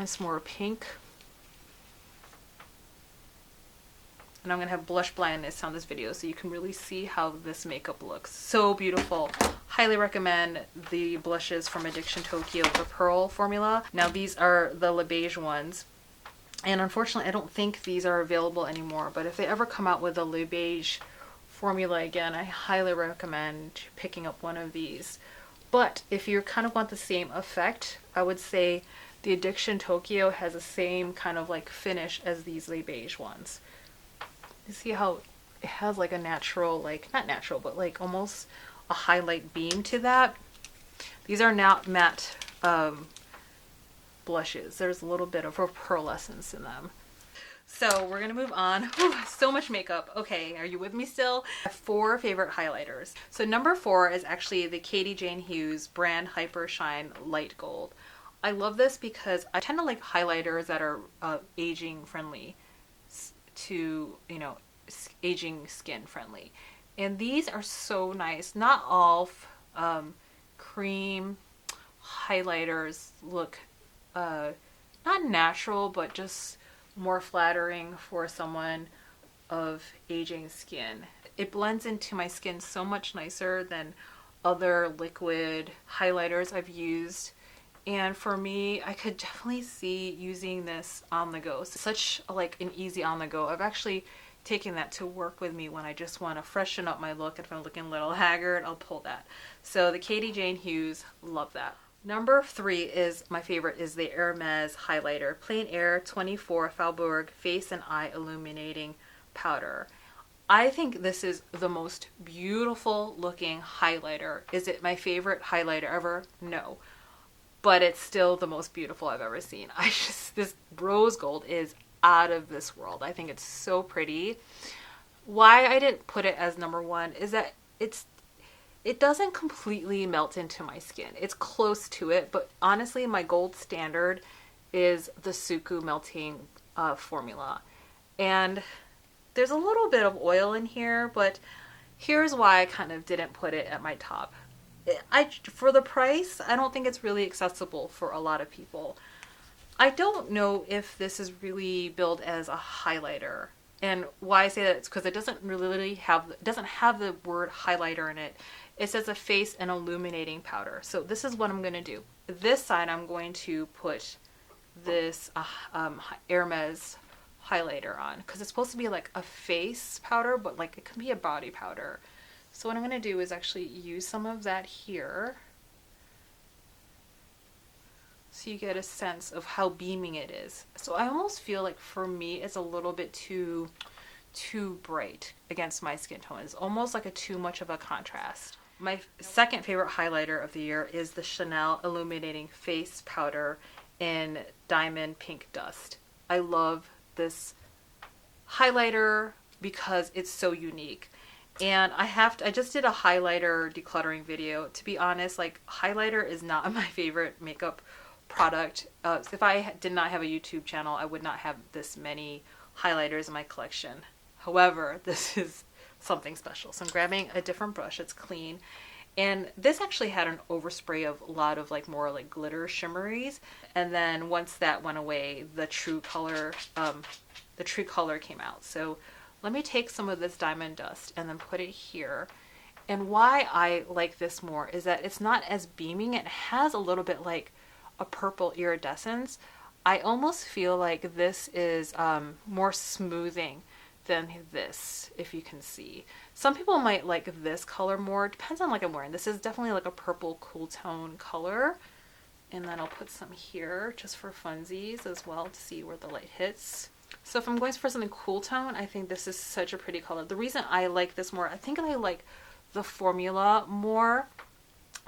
it's more pink. And I'm going to have blush blindness on this video so you can really see how this makeup looks. So beautiful. Highly recommend the blushes from Addiction Tokyo, the Pearl formula. Now these are the Le Beige ones. And unfortunately, I don't think these are available anymore. But if they ever come out with the Le Beige formula again, I highly recommend picking up one of these. But if you kind of want the same effect, I would say the Addiction Tokyo has the same kind of like finish as these Le Beige ones. You see how it has like a natural, like not natural, but like almost a highlight beam to that. These are not matte blushes. There's a little bit of a pearlescence in them. So we're gonna move on. Whew, so much makeup. Okay, are you with me still? I have 4 favorite highlighters. So number 4 is actually the Katie Jane Hughes brand Hyper Shine Light Gold. I love this because I tend to like highlighters that are aging friendly to, you know, aging skin friendly. And these are so nice. Not all cream highlighters look not natural, but just more flattering for someone of aging skin. It blends into my skin so much nicer than other liquid highlighters I've used. And for me, I could definitely see using this on the go. So such like an easy on the go. I've actually taken that to work with me when I just want to freshen up my look. If I'm looking a little haggard, I'll pull that. So the Katie Jane Hughes, love that. Number 3 is my favorite, is the Hermes highlighter, Plein Air 24 Faubourg Face and Eye Illuminating Powder. I think this is the most beautiful looking highlighter. Is it my favorite highlighter ever? No. But it's still the most beautiful I've ever seen. This rose gold is out of this world. I think it's so pretty. Why I didn't put it as number 1 is that it doesn't completely melt into my skin. It's close to it, but honestly, my gold standard is the SUQQU melting formula. And there's a little bit of oil in here, but here's why I kind of didn't put it at my top. For the price, I don't think it's really accessible for a lot of people. I don't know if this is really billed as a highlighter. And why I say that is because it doesn't have the word highlighter in it. It says a face and illuminating powder. So this is what I'm going to do. This side I'm going to put this Hermes highlighter on, because it's supposed to be like a face powder, but like it can be a body powder. So what I'm going to do is actually use some of that here, so you get a sense of how beaming it is. So I almost feel like for me it's a little bit too bright against my skin tone. It's almost like too much of a contrast. My second favorite highlighter of the year is the Chanel Illuminating Face Powder in Diamond Pink Dust. I love this highlighter because it's so unique. And I just did a highlighter decluttering video. To be honest, like, highlighter is not my favorite makeup product. If I did not have a YouTube channel, I would not have this many highlighters in my collection. However, this is something special. So I'm grabbing a different brush. It's clean. And this actually had an overspray of a lot of like more like glitter shimmeries. And then once that went away, the true color came out. So let me take some of this Diamond Dust and then put it here. And why I like this more is that it's not as beaming. It has a little bit like a purple iridescence. I almost feel like this is more smoothing than this, if you can see. Some people might like this color more. It depends on like I'm wearing. This is definitely like a purple cool tone color. And then I'll put some here just for funsies as well to see where the light hits. So if I'm going for something cool tone, I think this is such a pretty color. The reason I like this more, I think I like the formula more.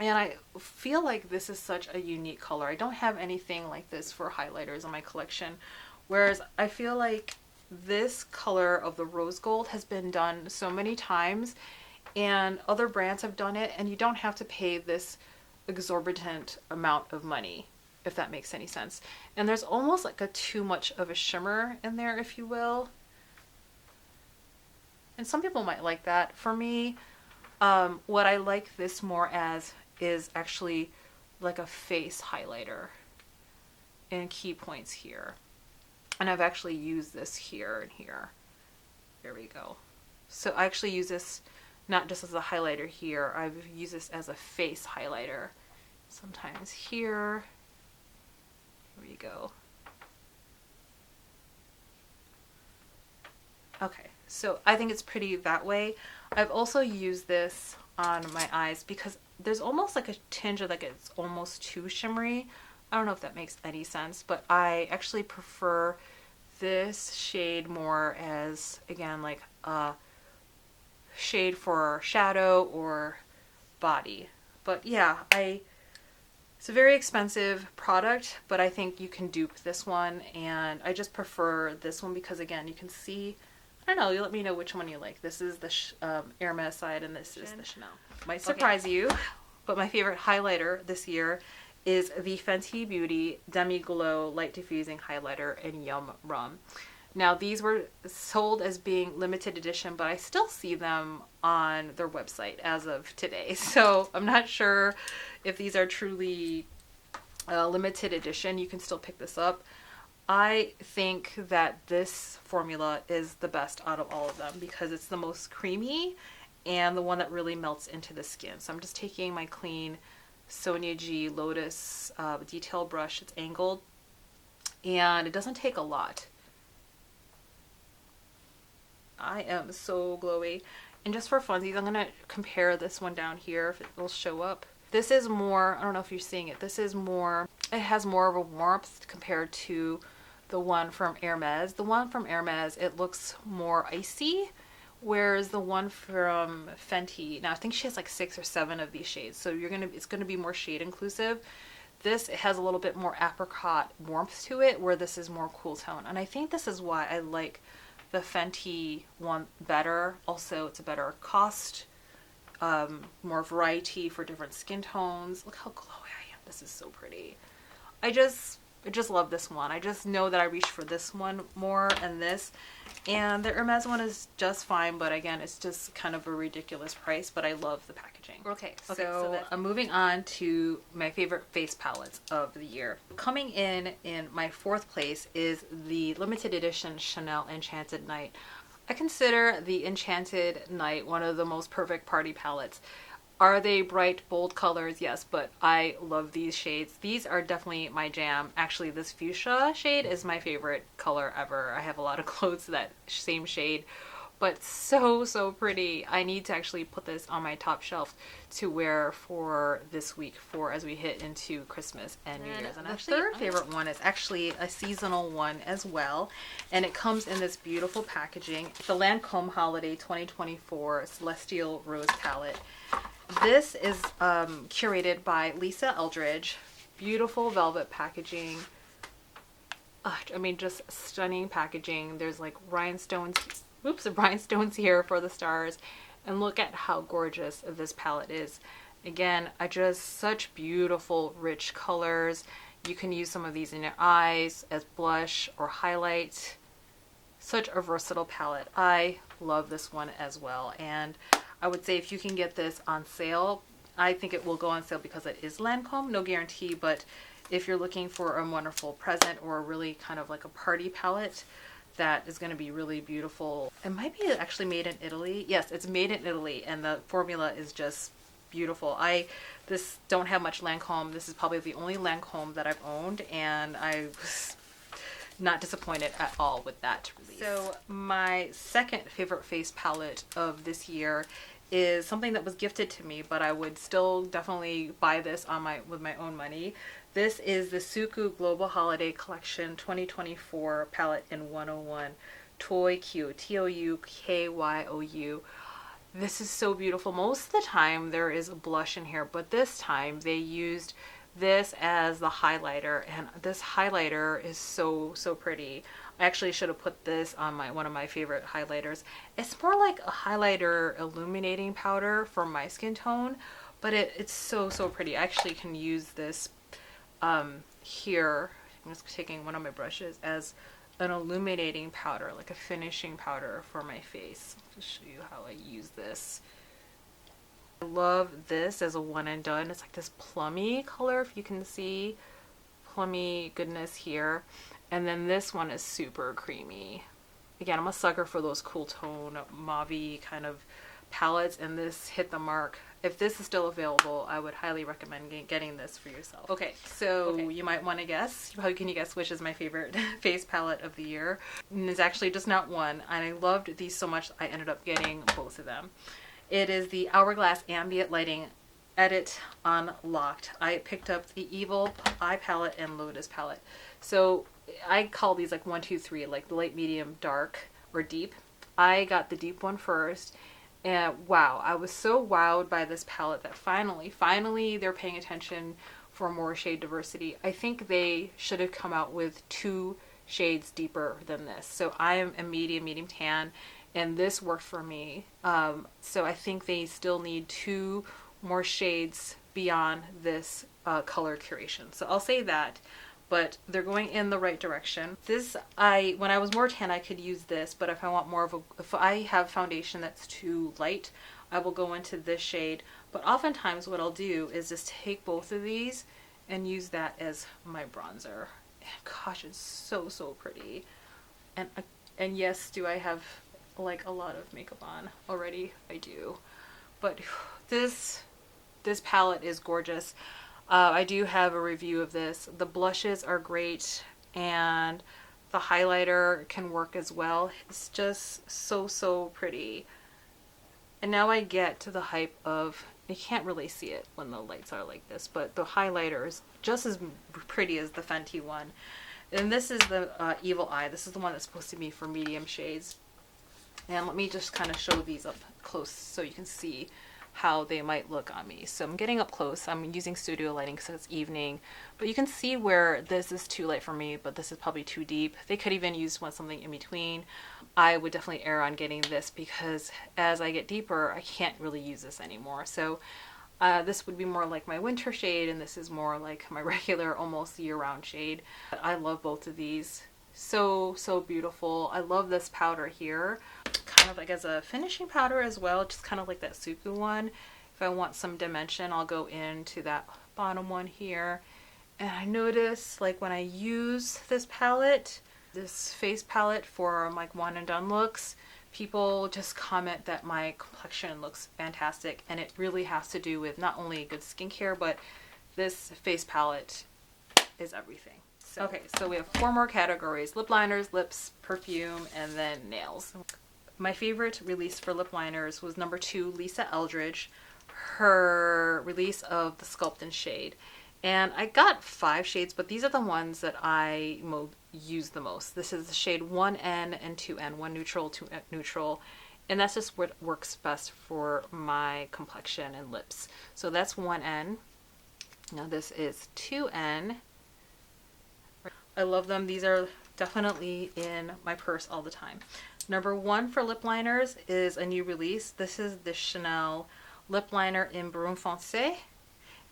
And I feel like this is such a unique color. I don't have anything like this for highlighters in my collection. Whereas I feel like this color of the rose gold has been done so many times and other brands have done it, and you don't have to pay this exorbitant amount of money, if that makes any sense. And there's almost like too much of a shimmer in there, if you will. And some people might like that. For me, what I like this more as is actually like a face highlighter and key points here. And I've actually used this here and here. There we go. So I actually use this not just as a highlighter here. I've used this as a face highlighter. Sometimes here. Here we go. Okay, so I think it's pretty that way. I've also used this on my eyes because there's almost like a tinge of like it's almost too shimmery. I don't know if that makes any sense, but I actually prefer this shade more as, again, like a shade for shadow or body. But yeah, it's a very expensive product, but I think you can dupe this one, and I just prefer this one because, again, you can see, I don't know, you let me know which one you like. This is the Hermes side, and this is the Chanel. Might surprise you, but my favorite highlighter this year is the Fenty Beauty Demi Glow Light Diffusing Highlighter in Yum Rum. Now, these were sold as being limited edition, but I still see them on their website as of today. So I'm not sure if these are truly limited edition. You can still pick this up. I think that this formula is the best out of all of them because it's the most creamy and the one that really melts into the skin. So I'm just taking my clean Sonia G Lotus detail brush. It's angled and it doesn't take a lot. I am so glowy. And just for funsies, I'm going to compare this one down here if it will show up. This is more, I don't know if you're seeing it, this is more, it has more of a warmth compared to the one from Hermes. The one from Hermes, it looks more icy, whereas the one from Fenty, now I think she has like 6 or 7 of these shades, so it's gonna be more shade inclusive. This, it has a little bit more apricot warmth to it, where this is more cool tone. And I think this is why I like the Fenty one better. Also, it's a better cost, more variety for different skin tones. Look how glowy I am. This is so pretty. just love this one. I just know that I reach for this one more and this. And the Hermes one is just fine, but again, it's just kind of a ridiculous price, but I love the packaging. Okay, so I'm moving on to my favorite face palettes of the year. Coming in my 4th place is the limited edition Chanel Enchanted Night. I consider the Enchanted Night one of the most perfect party palettes. Are they bright, bold colors? Yes, but I love these shades. These are definitely my jam. Actually, this fuchsia shade is my favorite color ever. I have a lot of clothes that same shade, but so pretty. I need to actually put this on my top shelf to wear for this week for as we hit into Christmas and New Year's. And actually, the 3rd favorite one is actually a seasonal one as well, and it comes in this beautiful packaging. The Lancome Holiday 2024 Celestial Rose Palette. This is curated by Lisa Eldridge. Beautiful velvet packaging. I mean, just stunning packaging. There's like rhinestones here for the stars. And look at how gorgeous this palette is. Again, such beautiful, rich colors. You can use some of these in your eyes as blush or highlight. Such a versatile palette. I love this one as well. And I would say if you can get this on sale, I think it will go on sale because it is Lancome, no guarantee, but if you're looking for a wonderful present or really kind of like a party palette that is going to be really beautiful. It might be actually made in Italy. Yes, it's made in Italy, and the formula is just beautiful. This don't have much Lancome. This is probably the only Lancome that I've owned, and I was not disappointed at all with that release. So my 2nd favorite face palette of this year is something that was gifted to me, but I would still definitely buy this with my own money. This is the SUQQU Global Holiday Collection 2024 palette in 101 Toukyu, Toukyu. This is so beautiful. Most of the time there is a blush in here, but this time they used this as the highlighter, and this highlighter is so pretty. I actually should have put this on one of my favorite highlighters. It's more like a highlighter illuminating powder for my skin tone, but it's so pretty. I actually can use this here. I'm just taking one of my brushes as an illuminating powder, like a finishing powder for my face. I'll just show you how I use this. I love this as a one and done. It's like this plummy color, if you can see plummy goodness here. And then this one is super creamy. Again, I'm a sucker for those cool tone mauve-y kind of palettes, and this hit the mark. If this is still available, I would highly recommend getting this for yourself. Okay, so you might want to guess. How can you guess which is my favorite face palette of the year? And it's actually just not one, and I loved these so much I ended up getting both of them. It is the Hourglass Ambient Lighting Edit Unlocked. I picked up the Evil Eye Palette and Lotus Palette. So I call these like 1, 2, 3, like the light, medium, dark, or deep. I got the deep one first, and wow, I was so wowed by this palette that finally they're paying attention for more shade diversity. I think they should have come out with 2 shades deeper than this. So I am a medium tan, and this worked for me. So I think they still need 2 more shades beyond this color curation. So I'll say that, but they're going in the right direction. This, when I was more tan, I could use this, but if I want more of if I have foundation that's too light, I will go into this shade. But oftentimes what I'll do is just take both of these and use that as my bronzer. And gosh, it's so pretty. And yes, do I have like a lot of makeup on already? I do. But this palette is gorgeous. I do have a review of this. The blushes are great, and the highlighter can work as well. It's just so pretty. And now I get to the hype of, you can't really see it when the lights are like this, but the highlighter is just as pretty as the Fenty one. And this is the Evil Eye. This is the one that's supposed to be for medium shades. And let me just kind of show these up close so you can see how they might look on me. So I'm getting up close. I'm using studio lighting because it's evening, but you can see where this is too light for me, but this is probably too deep. They could even use something in between. I would definitely err on getting this because as I get deeper, I can't really use this anymore. So This would be more like my winter shade, and this is more like my regular, almost year-round shade. But I love both of these. So, so beautiful. I love this powder here. Kind of like as a finishing powder as well, just kind of like that SUQQU one. If I want some dimension, I'll go into that bottom one here. And I notice like when I use this palette, this face palette for like one and done looks, people just comment that my complexion looks fantastic, and it really has to do with not only good skincare, but this face palette is everything. So, okay, so we have 4 more categories: lip liners, lips, perfume, and then nails. My favorite release for lip liners was number 2, Lisa Eldridge, her release of the Sculpt shade. And I got 5 shades, but these are the ones that I use the most. This is the shade 1N and 2N, 1 neutral, 2 neutral. And that's just what works best for my complexion and lips. So that's 1N. Now this is 2N. I love them. These are definitely in my purse all the time. Number 1 for lip liners is a new release. This is the Chanel lip liner in Brun Foncé.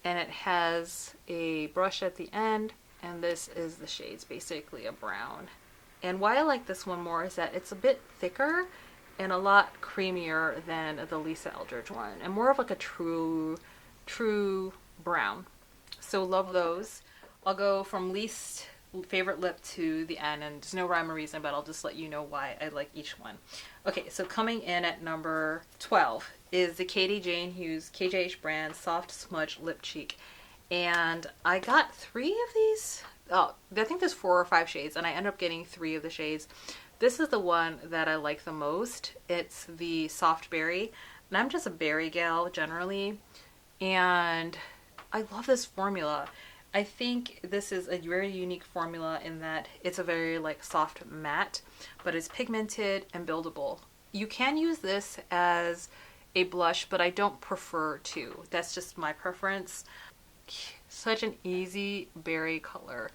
And it has a brush at the end, and this is the shades, basically a brown. And why I like this one more is that it's a bit thicker and a lot creamier than the Lisa Eldridge one, and more of like a true brown. So love those. I'll go from least favorite lip to the end, and there's no rhyme or reason, but I'll just let you know why I like each one. Okay, so coming in at number 12 is the Katie Jane Hughes KJH brand Soft Smudge Lip Cheek. And I got 3 of these. Oh, I think there's 4 or 5 shades, and I ended up getting 3 of the shades. This is the one that I like the most. It's the Soft Berry. And I'm just a berry gal generally. And I love this formula. I think this is a very unique formula in that it's a very like soft matte, but it's pigmented and buildable. You can use this as a blush, but I don't prefer to. That's just my preference. Such an easy berry color.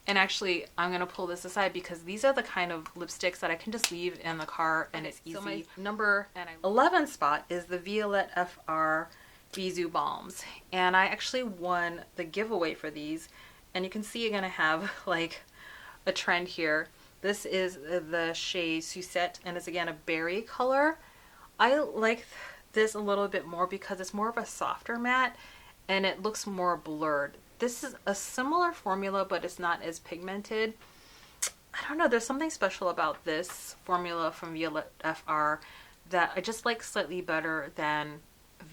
And actually, I'm going to pull this aside because these are the kind of lipsticks that I can just leave in the car and it's easy. So my number 11 spot is the Violette FR Bisou Balms. And I actually won the giveaway for these. And you can see you're going to have like a trend here. This is the shade Suzette, and it's again a berry color. I like this a little bit more because it's more of a softer matte and it looks more blurred. This is a similar formula, but it's not as pigmented. I don't know, there's something special about this formula from Violette FR that I just like slightly better than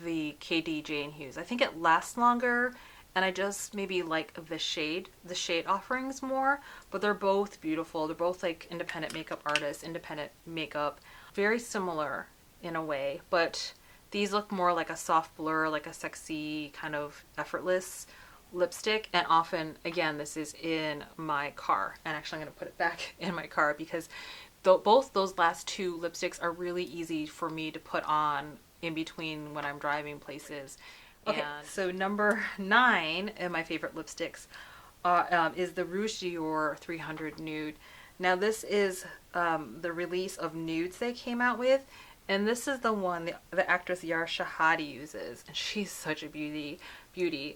the KD Jane Hughes. I think it lasts longer, and I just maybe like the shade offerings more, but they're both beautiful. They're both like independent makeup artists, independent makeup, very similar in a way, but these look more like a soft blur, like a sexy kind of effortless lipstick. And often, again, this is in my car, and actually I'm going to put it back in my car because both those last 2 lipsticks are really easy for me to put on in between when I'm driving places. Okay, so number 9 of my favorite lipsticks is the Rouge Dior 300 Nude. Now this is the release of nudes they came out with, and this is the one the actress Yara Shahadi uses, and she's such a beauty.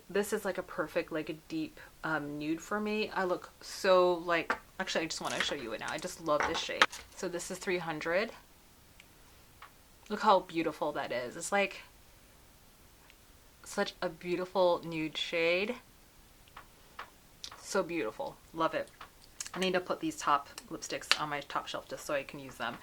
This is like a perfect, like a deep nude for me. I look so like, actually I just want to show you it now. I just love this shade. So this is 300. Look how beautiful that is. It's like such a beautiful nude shade. So beautiful. Love it. I need to put these top lipsticks on my top shelf just so I can use them.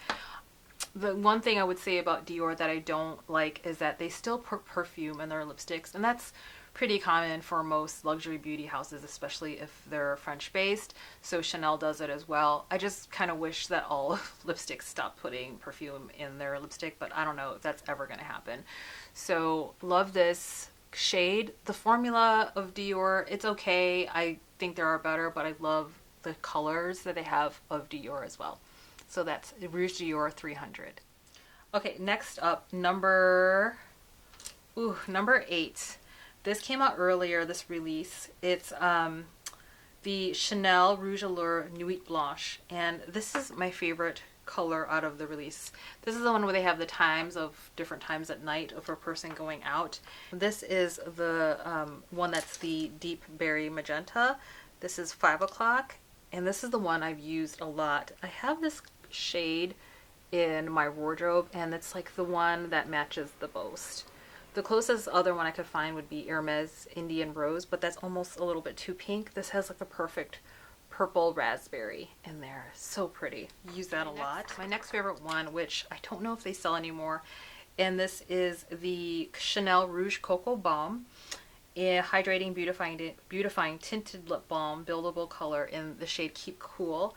The one thing I would say about Dior that I don't like is that they still put perfume in their lipsticks, and that's pretty common for most luxury beauty houses, especially if they're French based. So Chanel does it as well. I just kind of wish that all lipsticks stop putting perfume in their lipstick, but I don't know if that's ever going to happen. So love this shade. The formula of Dior, it's okay. I think there are better, but I love the colors that they have of Dior as well. So that's Rouge Dior 300. Okay, next up, number 8. This came out earlier, this release. It's the Chanel Rouge Allure Nuit Blanche, and this is my favorite color out of the release. This is the one where they have the times of different times at night of a person going out. This is the one that's the deep berry magenta. This is 5 o'clock, and this is the one I've used a lot. I have this shade in my wardrobe, and it's like the one that matches the most. The closest other one I could find would be Hermes Indian Rose, but that's almost a little bit too pink. This has like the perfect purple raspberry in there. So pretty. Use that a lot. My next favorite one, which I don't know if they sell anymore, and this is the Chanel Rouge Cocoa Balm. A hydrating, beautifying tinted lip balm, buildable color in the shade Keep Cool.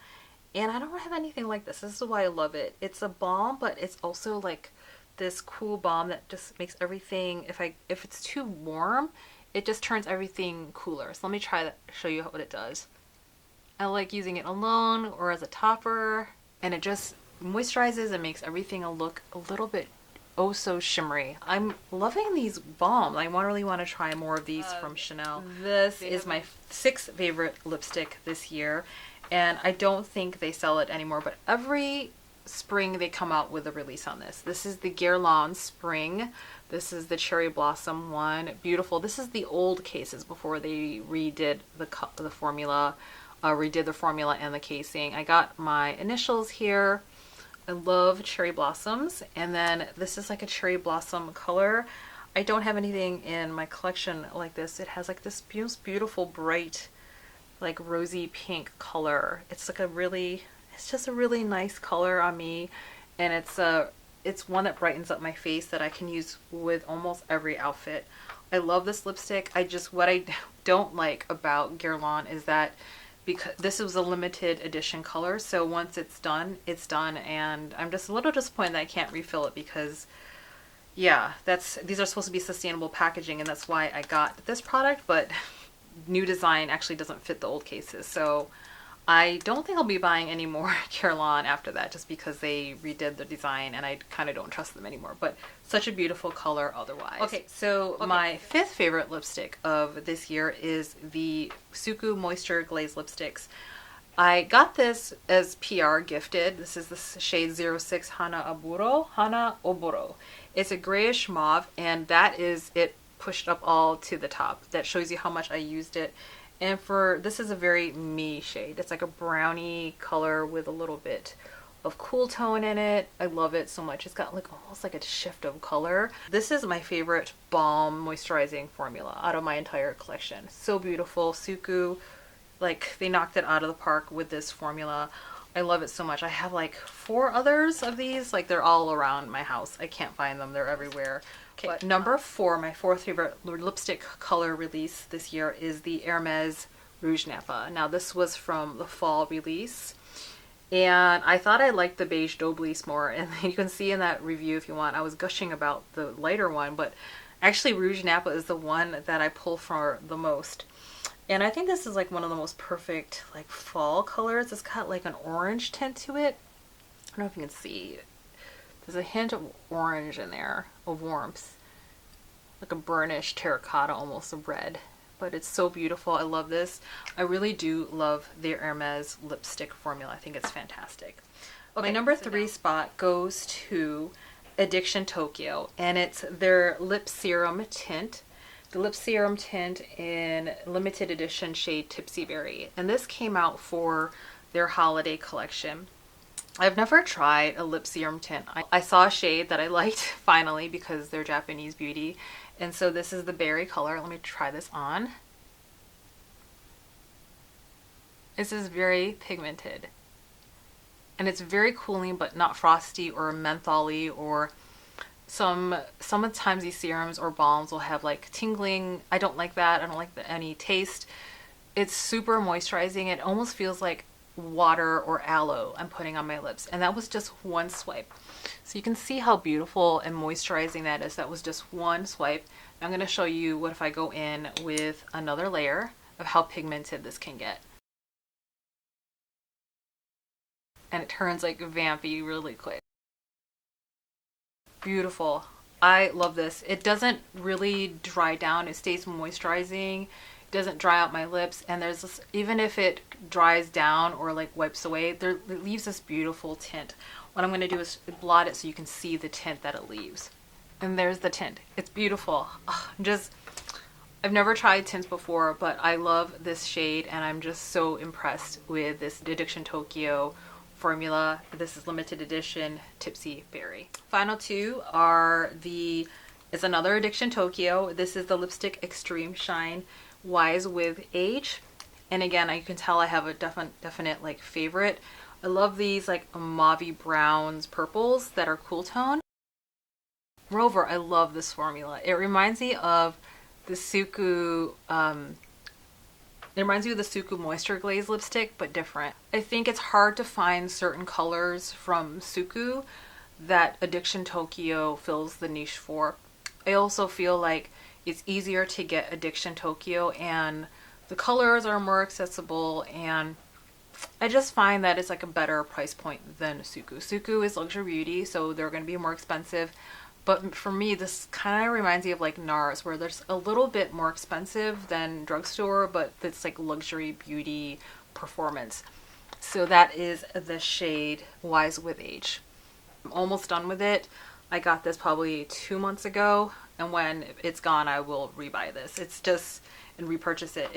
And I don't have anything like this. This is why I love it. It's a balm, but it's also like this cool balm that just makes everything, if it's too warm, it just turns everything cooler. So let me try that, show you what it does. I like using it alone or as a topper, and it just moisturizes and makes everything look a little bit oh so shimmery. I'm loving these balms. I really want to try more of these from Chanel. This is my 6th favorite lipstick this year, and I don't think they sell it anymore, but every spring they come out with a release on this. This is the Guerlain Spring. This is the Cherry Blossom one. Beautiful. This is the old cases before they redid the formula. Redid the formula and the casing. I got my initials here. I love cherry blossoms, and then this is like a cherry blossom color. I don't have anything in my collection like this. It has like this beautiful bright like rosy pink color. It's like it's just a really nice color on me, and it's one that brightens up my face that I can use with almost every outfit. I love this lipstick. What I don't like about Guerlain is that because this was a limited edition color, so once it's done, and I'm just a little disappointed that I can't refill it because, yeah, these are supposed to be sustainable packaging, and that's why I got this product, but new design actually doesn't fit the old cases, so I don't think I'll be buying any more Guerlain after that, just because they redid the design and I kind of don't trust them anymore. But such a beautiful color otherwise. Okay, so my 5th favorite lipstick of this year is the SUQQU Moisture Glaze Lipsticks. I got this as PR gifted. This is the shade 06 Hana Oboro. It's a grayish mauve, and that is it pushed up all to the top. That shows you how much I used it. And this is a very me shade. It's like a brownie color with a little bit of cool tone in it. I love it so much. It's got like almost like a shift of color. This is my favorite balm moisturizing formula out of my entire collection. So beautiful. SUQQU, like they knocked it out of the park with this formula. I love it so much. I have like 4 others of these. Like they're all around my house. I can't find them. They're everywhere. Okay, number 4, my 4th favorite lipstick color release this year is the Hermes Rouge Napa. Now this was from the fall release, and I thought I liked the beige Doblis more, and you can see in that review if you want, I was gushing about the lighter one, but actually Rouge Napa is the one that I pull for the most. And I think this is like one of the most perfect like fall colors. It's got like an orange tint to it. I don't know if you can see. There's a hint of orange in there, of warmth, like a burnished terracotta, almost a red, but it's so beautiful. I love this. I really do love the Hermes lipstick formula. I think it's fantastic. Okay, my number 3 spot goes to Addiction Tokyo, and it's their lip serum tint. The lip serum tint in limited edition shade Tipsy Berry, and this came out for their holiday collection. I've never tried a lip serum tint. I saw a shade that I liked finally because they're Japanese beauty, and so this is the berry color. Let me try this on. This is very pigmented, and it's very cooling but not frosty or mentholy, or sometimes these serums or balms will have like tingling. I don't like that. I don't like any taste. It's super moisturizing. It almost feels like water or aloe I'm putting on my lips, and that was just one swipe. So you can see how beautiful and moisturizing that is. That was just one swipe. I'm going to show you what if I go in with another layer of how pigmented this can get. And it turns like vampy really quick. Beautiful. I love this. It doesn't really dry down. It stays moisturizing. doesn't dry out my lips, and there's this, even if it dries down or like wipes away, there, it leaves this beautiful tint. What I'm going to do is blot it so you can see the tint that it leaves. And there's the tint. It's beautiful. I've never tried tints before, but I love this shade, and I'm just so impressed with this Addiction Tokyo formula. This is limited edition Tipsy Berry. Final two are it's another Addiction Tokyo. This is the Lipstick Extreme Shine Wise with Age. And again, you can tell I have a definite like favorite. I love these like mauve browns, purples that are cool tone. Moreover, I love this formula. It reminds me of the SUQQU, Moisture Glaze lipstick, but different. I think it's hard to find certain colors from SUQQU that Addiction Tokyo fills the niche for. I also feel like it's easier to get Addiction Tokyo, and the colors are more accessible, and I just find that it's like a better price point than SUQQU. SUQQU is luxury beauty, so they're going to be more expensive. But for me, this kind of reminds me of like NARS, where there's a little bit more expensive than drugstore, but it's like luxury beauty performance. So that is the shade Wise with Age. I'm almost done with it. I got this probably 2 months ago, and when it's gone, I will rebuy this. It's just, and repurchase it.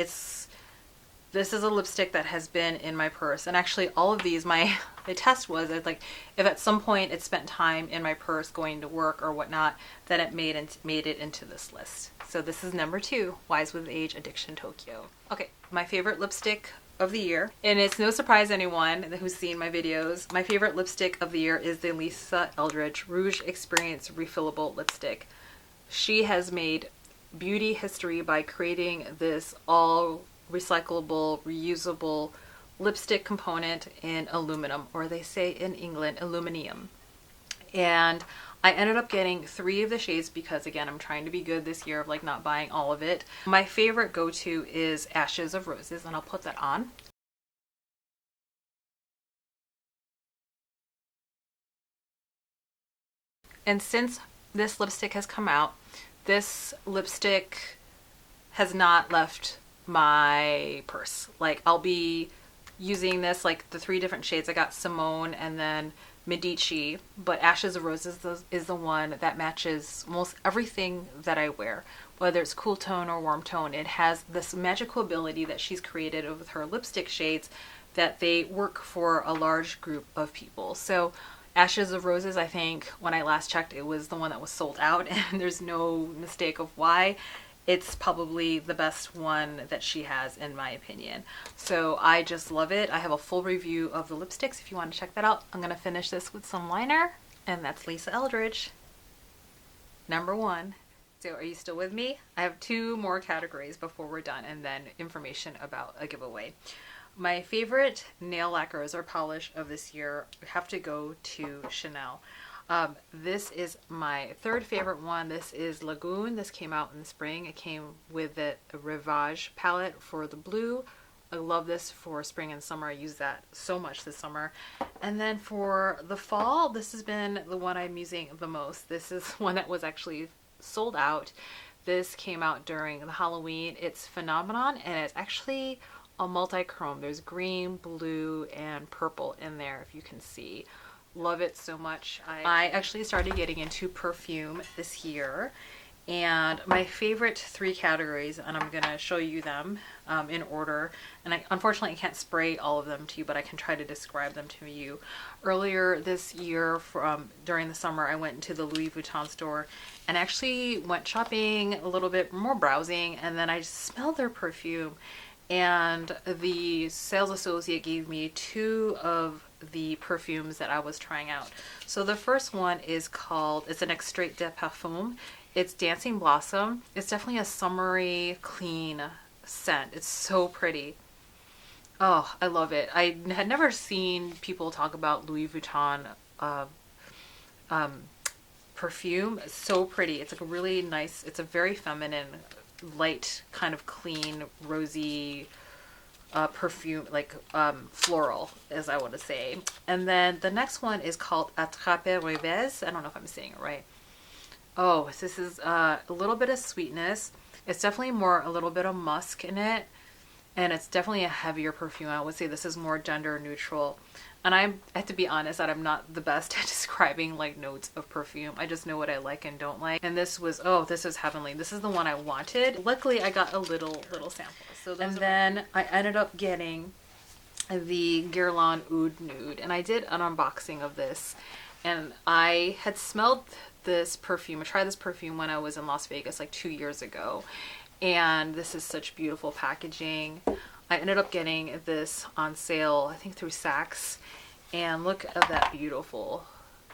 This is a lipstick that has been in my purse, and actually all of these, the test was like if at some point it spent time in my purse going to work or whatnot, then it made it into this list. So this is number 2, Wise with Age Addiction Tokyo. Okay, my favorite lipstick of the year, and it's no surprise to anyone who's seen my videos, my favorite lipstick of the year is the Lisa Eldridge Rouge Experience Refillable Lipstick. She has made beauty history by creating this all recyclable, reusable lipstick component in aluminum, or they say in England aluminium. And I ended up getting 3 of the shades because, again, I'm trying to be good this year of like not buying all of it. My favorite go-to is Ashes of Roses, and I'll put that on. And since this lipstick has come out, this lipstick has not left my purse. Like, I'll be using this, like the 3 different shades. I got Simone and then Medici, but Ashes of Roses is the one that matches most everything that I wear, whether it's cool tone or warm tone. It has this magical ability that she's created with her lipstick shades that they work for a large group of people. So Ashes of Roses, I think when I last checked, it was the one that was sold out, and there's no mistake of why. It's probably the best one that she has, in my opinion. So I just love it. I have a full review of the lipsticks if you want to check that out. I'm going to finish this with some liner, and that's Lisa Eldridge, number 1. So are you still with me? I have 2 more categories before we're done, and then information about a giveaway. My favorite nail lacquers or polish of this year have to go to Chanel. This is my 3rd favorite one. This is Lagoon. This came out in the spring. It came with the Rivage palette for the blue. I love this for spring and summer. I use that so much this summer. And then for the fall, this has been the one I'm using the most. This is one that was actually sold out. This came out during the Halloween. It's Phenomenon, and it's actually a multi-chrome. There's green, blue, and purple in there, if you can see. Love it so much. I actually started getting into perfume this year, and my favorite 3 categories, and I'm gonna show you them in order, and unfortunately I can't spray all of them to you, but I can try to describe them to you. Earlier this year, during the summer, I went into the Louis Vuitton store and actually went shopping a little bit, more browsing, and then I smelled their perfume, and the sales associate gave me 2 of the perfumes that I was trying out. So the first one is called, it's an extrait de parfum. It's Dancing Blossom. It's definitely a summery, clean scent. It's so pretty. Oh, I love it. I had never seen people talk about Louis Vuitton perfume. It's so pretty. It's like a really nice, it's a very feminine, light, kind of clean, rosy perfume, like floral, as I want to say. And then the next one is called Attrape Rêves. I don't know if I'm saying it right. Oh, this is a little bit of sweetness. It's definitely more a little bit of musk in it, and it's definitely a heavier perfume. I would say this is more gender neutral. And I have to be honest that I'm not the best at describing like notes of perfume. I just know what I like and don't like. And this was, oh, this is heavenly. This is the one I wanted. Luckily, I got a little sample. So and then I ended up getting the Guerlain Oud Nude, and I did an unboxing of this, and I had smelled this perfume. I tried this perfume when I was in Las Vegas like 2 years ago, and this is such beautiful packaging. I ended up getting this on sale, I think through Saks, and look at that beautiful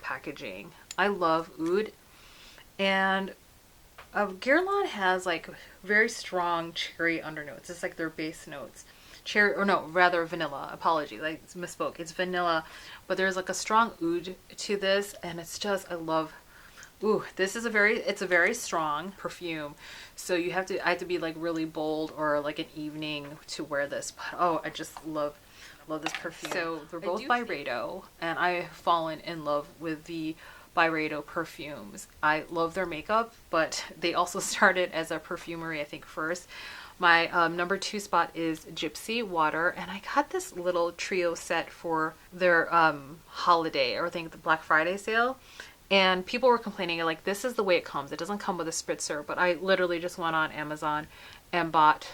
packaging. I love oud, and Guerlain has like very strong cherry undernotes. It's like their base notes. Cherry, or no, rather vanilla. Apology, like misspoke. It's vanilla, but there's like a strong oud to this, and it's just, I love. Ooh, this is it's a very strong perfume, so I have to be like really bold or like an evening to wear this. But oh, I just love this perfume. So they're both Byredo, and I have fallen in love with the Byredo perfumes. I love their makeup, but they also started as a perfumery, I think, first. My number 2 spot is Gypsy Water, and I got this little trio set for their holiday, or I think the Black Friday sale. And people were complaining, like, this is the way it comes. It doesn't come with a spritzer, but I literally just went on Amazon and bought,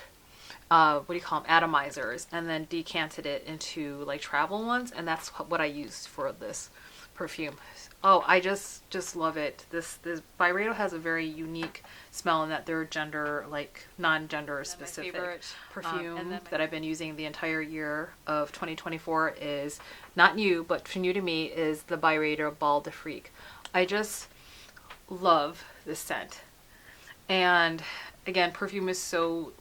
what do you call them, atomizers, and then decanted it into, like, travel ones, and that's what I used for this perfume. Oh, I just love it. This Byredo has a very unique smell in that they're gender, like, non-gender specific. My favorite perfume that I've been using the entire year of 2024 is, not new, but new to me, is the Byredo Bal de Freak. I just love this scent, and again, perfume is so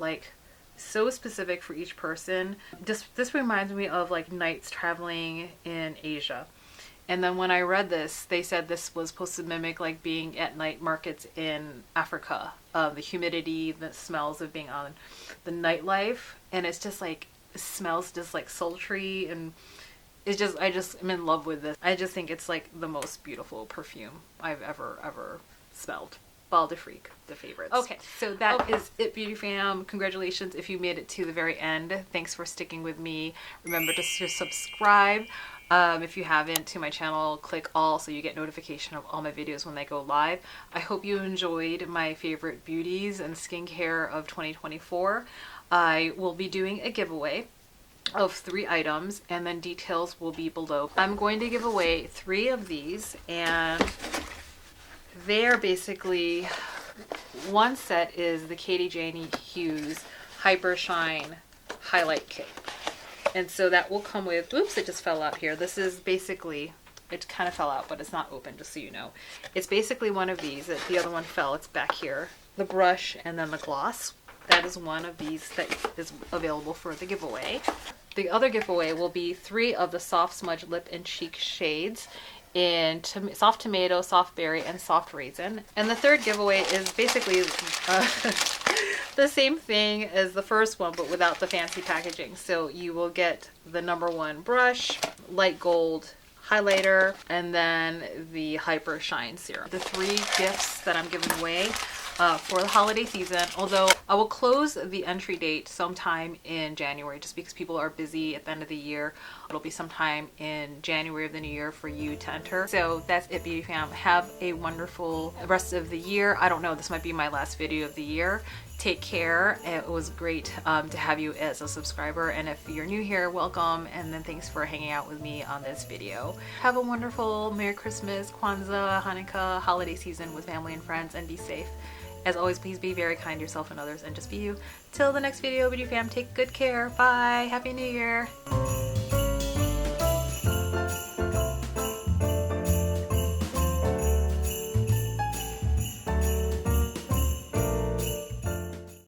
specific for each person. This reminds me of like nights traveling in Asia, and then when I read this, they said this was supposed to mimic like being at night markets in Africa, the humidity, the smells of being on the nightlife, and it's just like, it smells just like sultry, and it's just, I just am in love with this. I just think it's like the most beautiful perfume I've ever smelled. Bal de Freak, the favorites. Okay, so that is it, Beauty Fam. Congratulations if you made it to the very end. Thanks for sticking with me. Remember to subscribe. If you haven't, to my channel, click all so you get notification of all my videos when they go live. I hope you enjoyed my favorite beauties and skincare of 2024. I will be doing a giveaway of 3 items, and then details will be below. I'm going to give away 3 of these, and they're basically, one set is the Katie Janie Hughes Hyper Shine Highlight Kit, and so that will come with, oops, it just fell out here. This is basically, it kind of fell out, but it's not open, just so you know. It's basically one of these. The other one fell, it's back here. The brush and then the gloss. That is one of these that is available for the giveaway. The other giveaway will be 3 of the Soft Smudge Lip and Cheek shades in Soft Tomato, Soft Berry, and Soft Raisin. And the third giveaway is basically the same thing as the first one, but without the fancy packaging. So you will get the number 1 brush, light gold highlighter, and then the Hyper Shine Serum. The 3 gifts that I'm giving away for the holiday season, although I will close the entry date sometime in January, just because people are busy at the end of the year. It'll be sometime in January of the new year for you to enter. So that's it, Beauty Fam. Have a wonderful rest of the year. I don't know, this might be my last video of the year. Take care. It was great to have you as a subscriber, and if you're new here, welcome, and then thanks for hanging out with me on this video. Have a wonderful Merry Christmas, Kwanzaa, Hanukkah, holiday season with family and friends, and be safe. As always, please be very kind to yourself and others, and just be you. Till the next video, Beauty Fam, take good care. Bye. Happy New Year.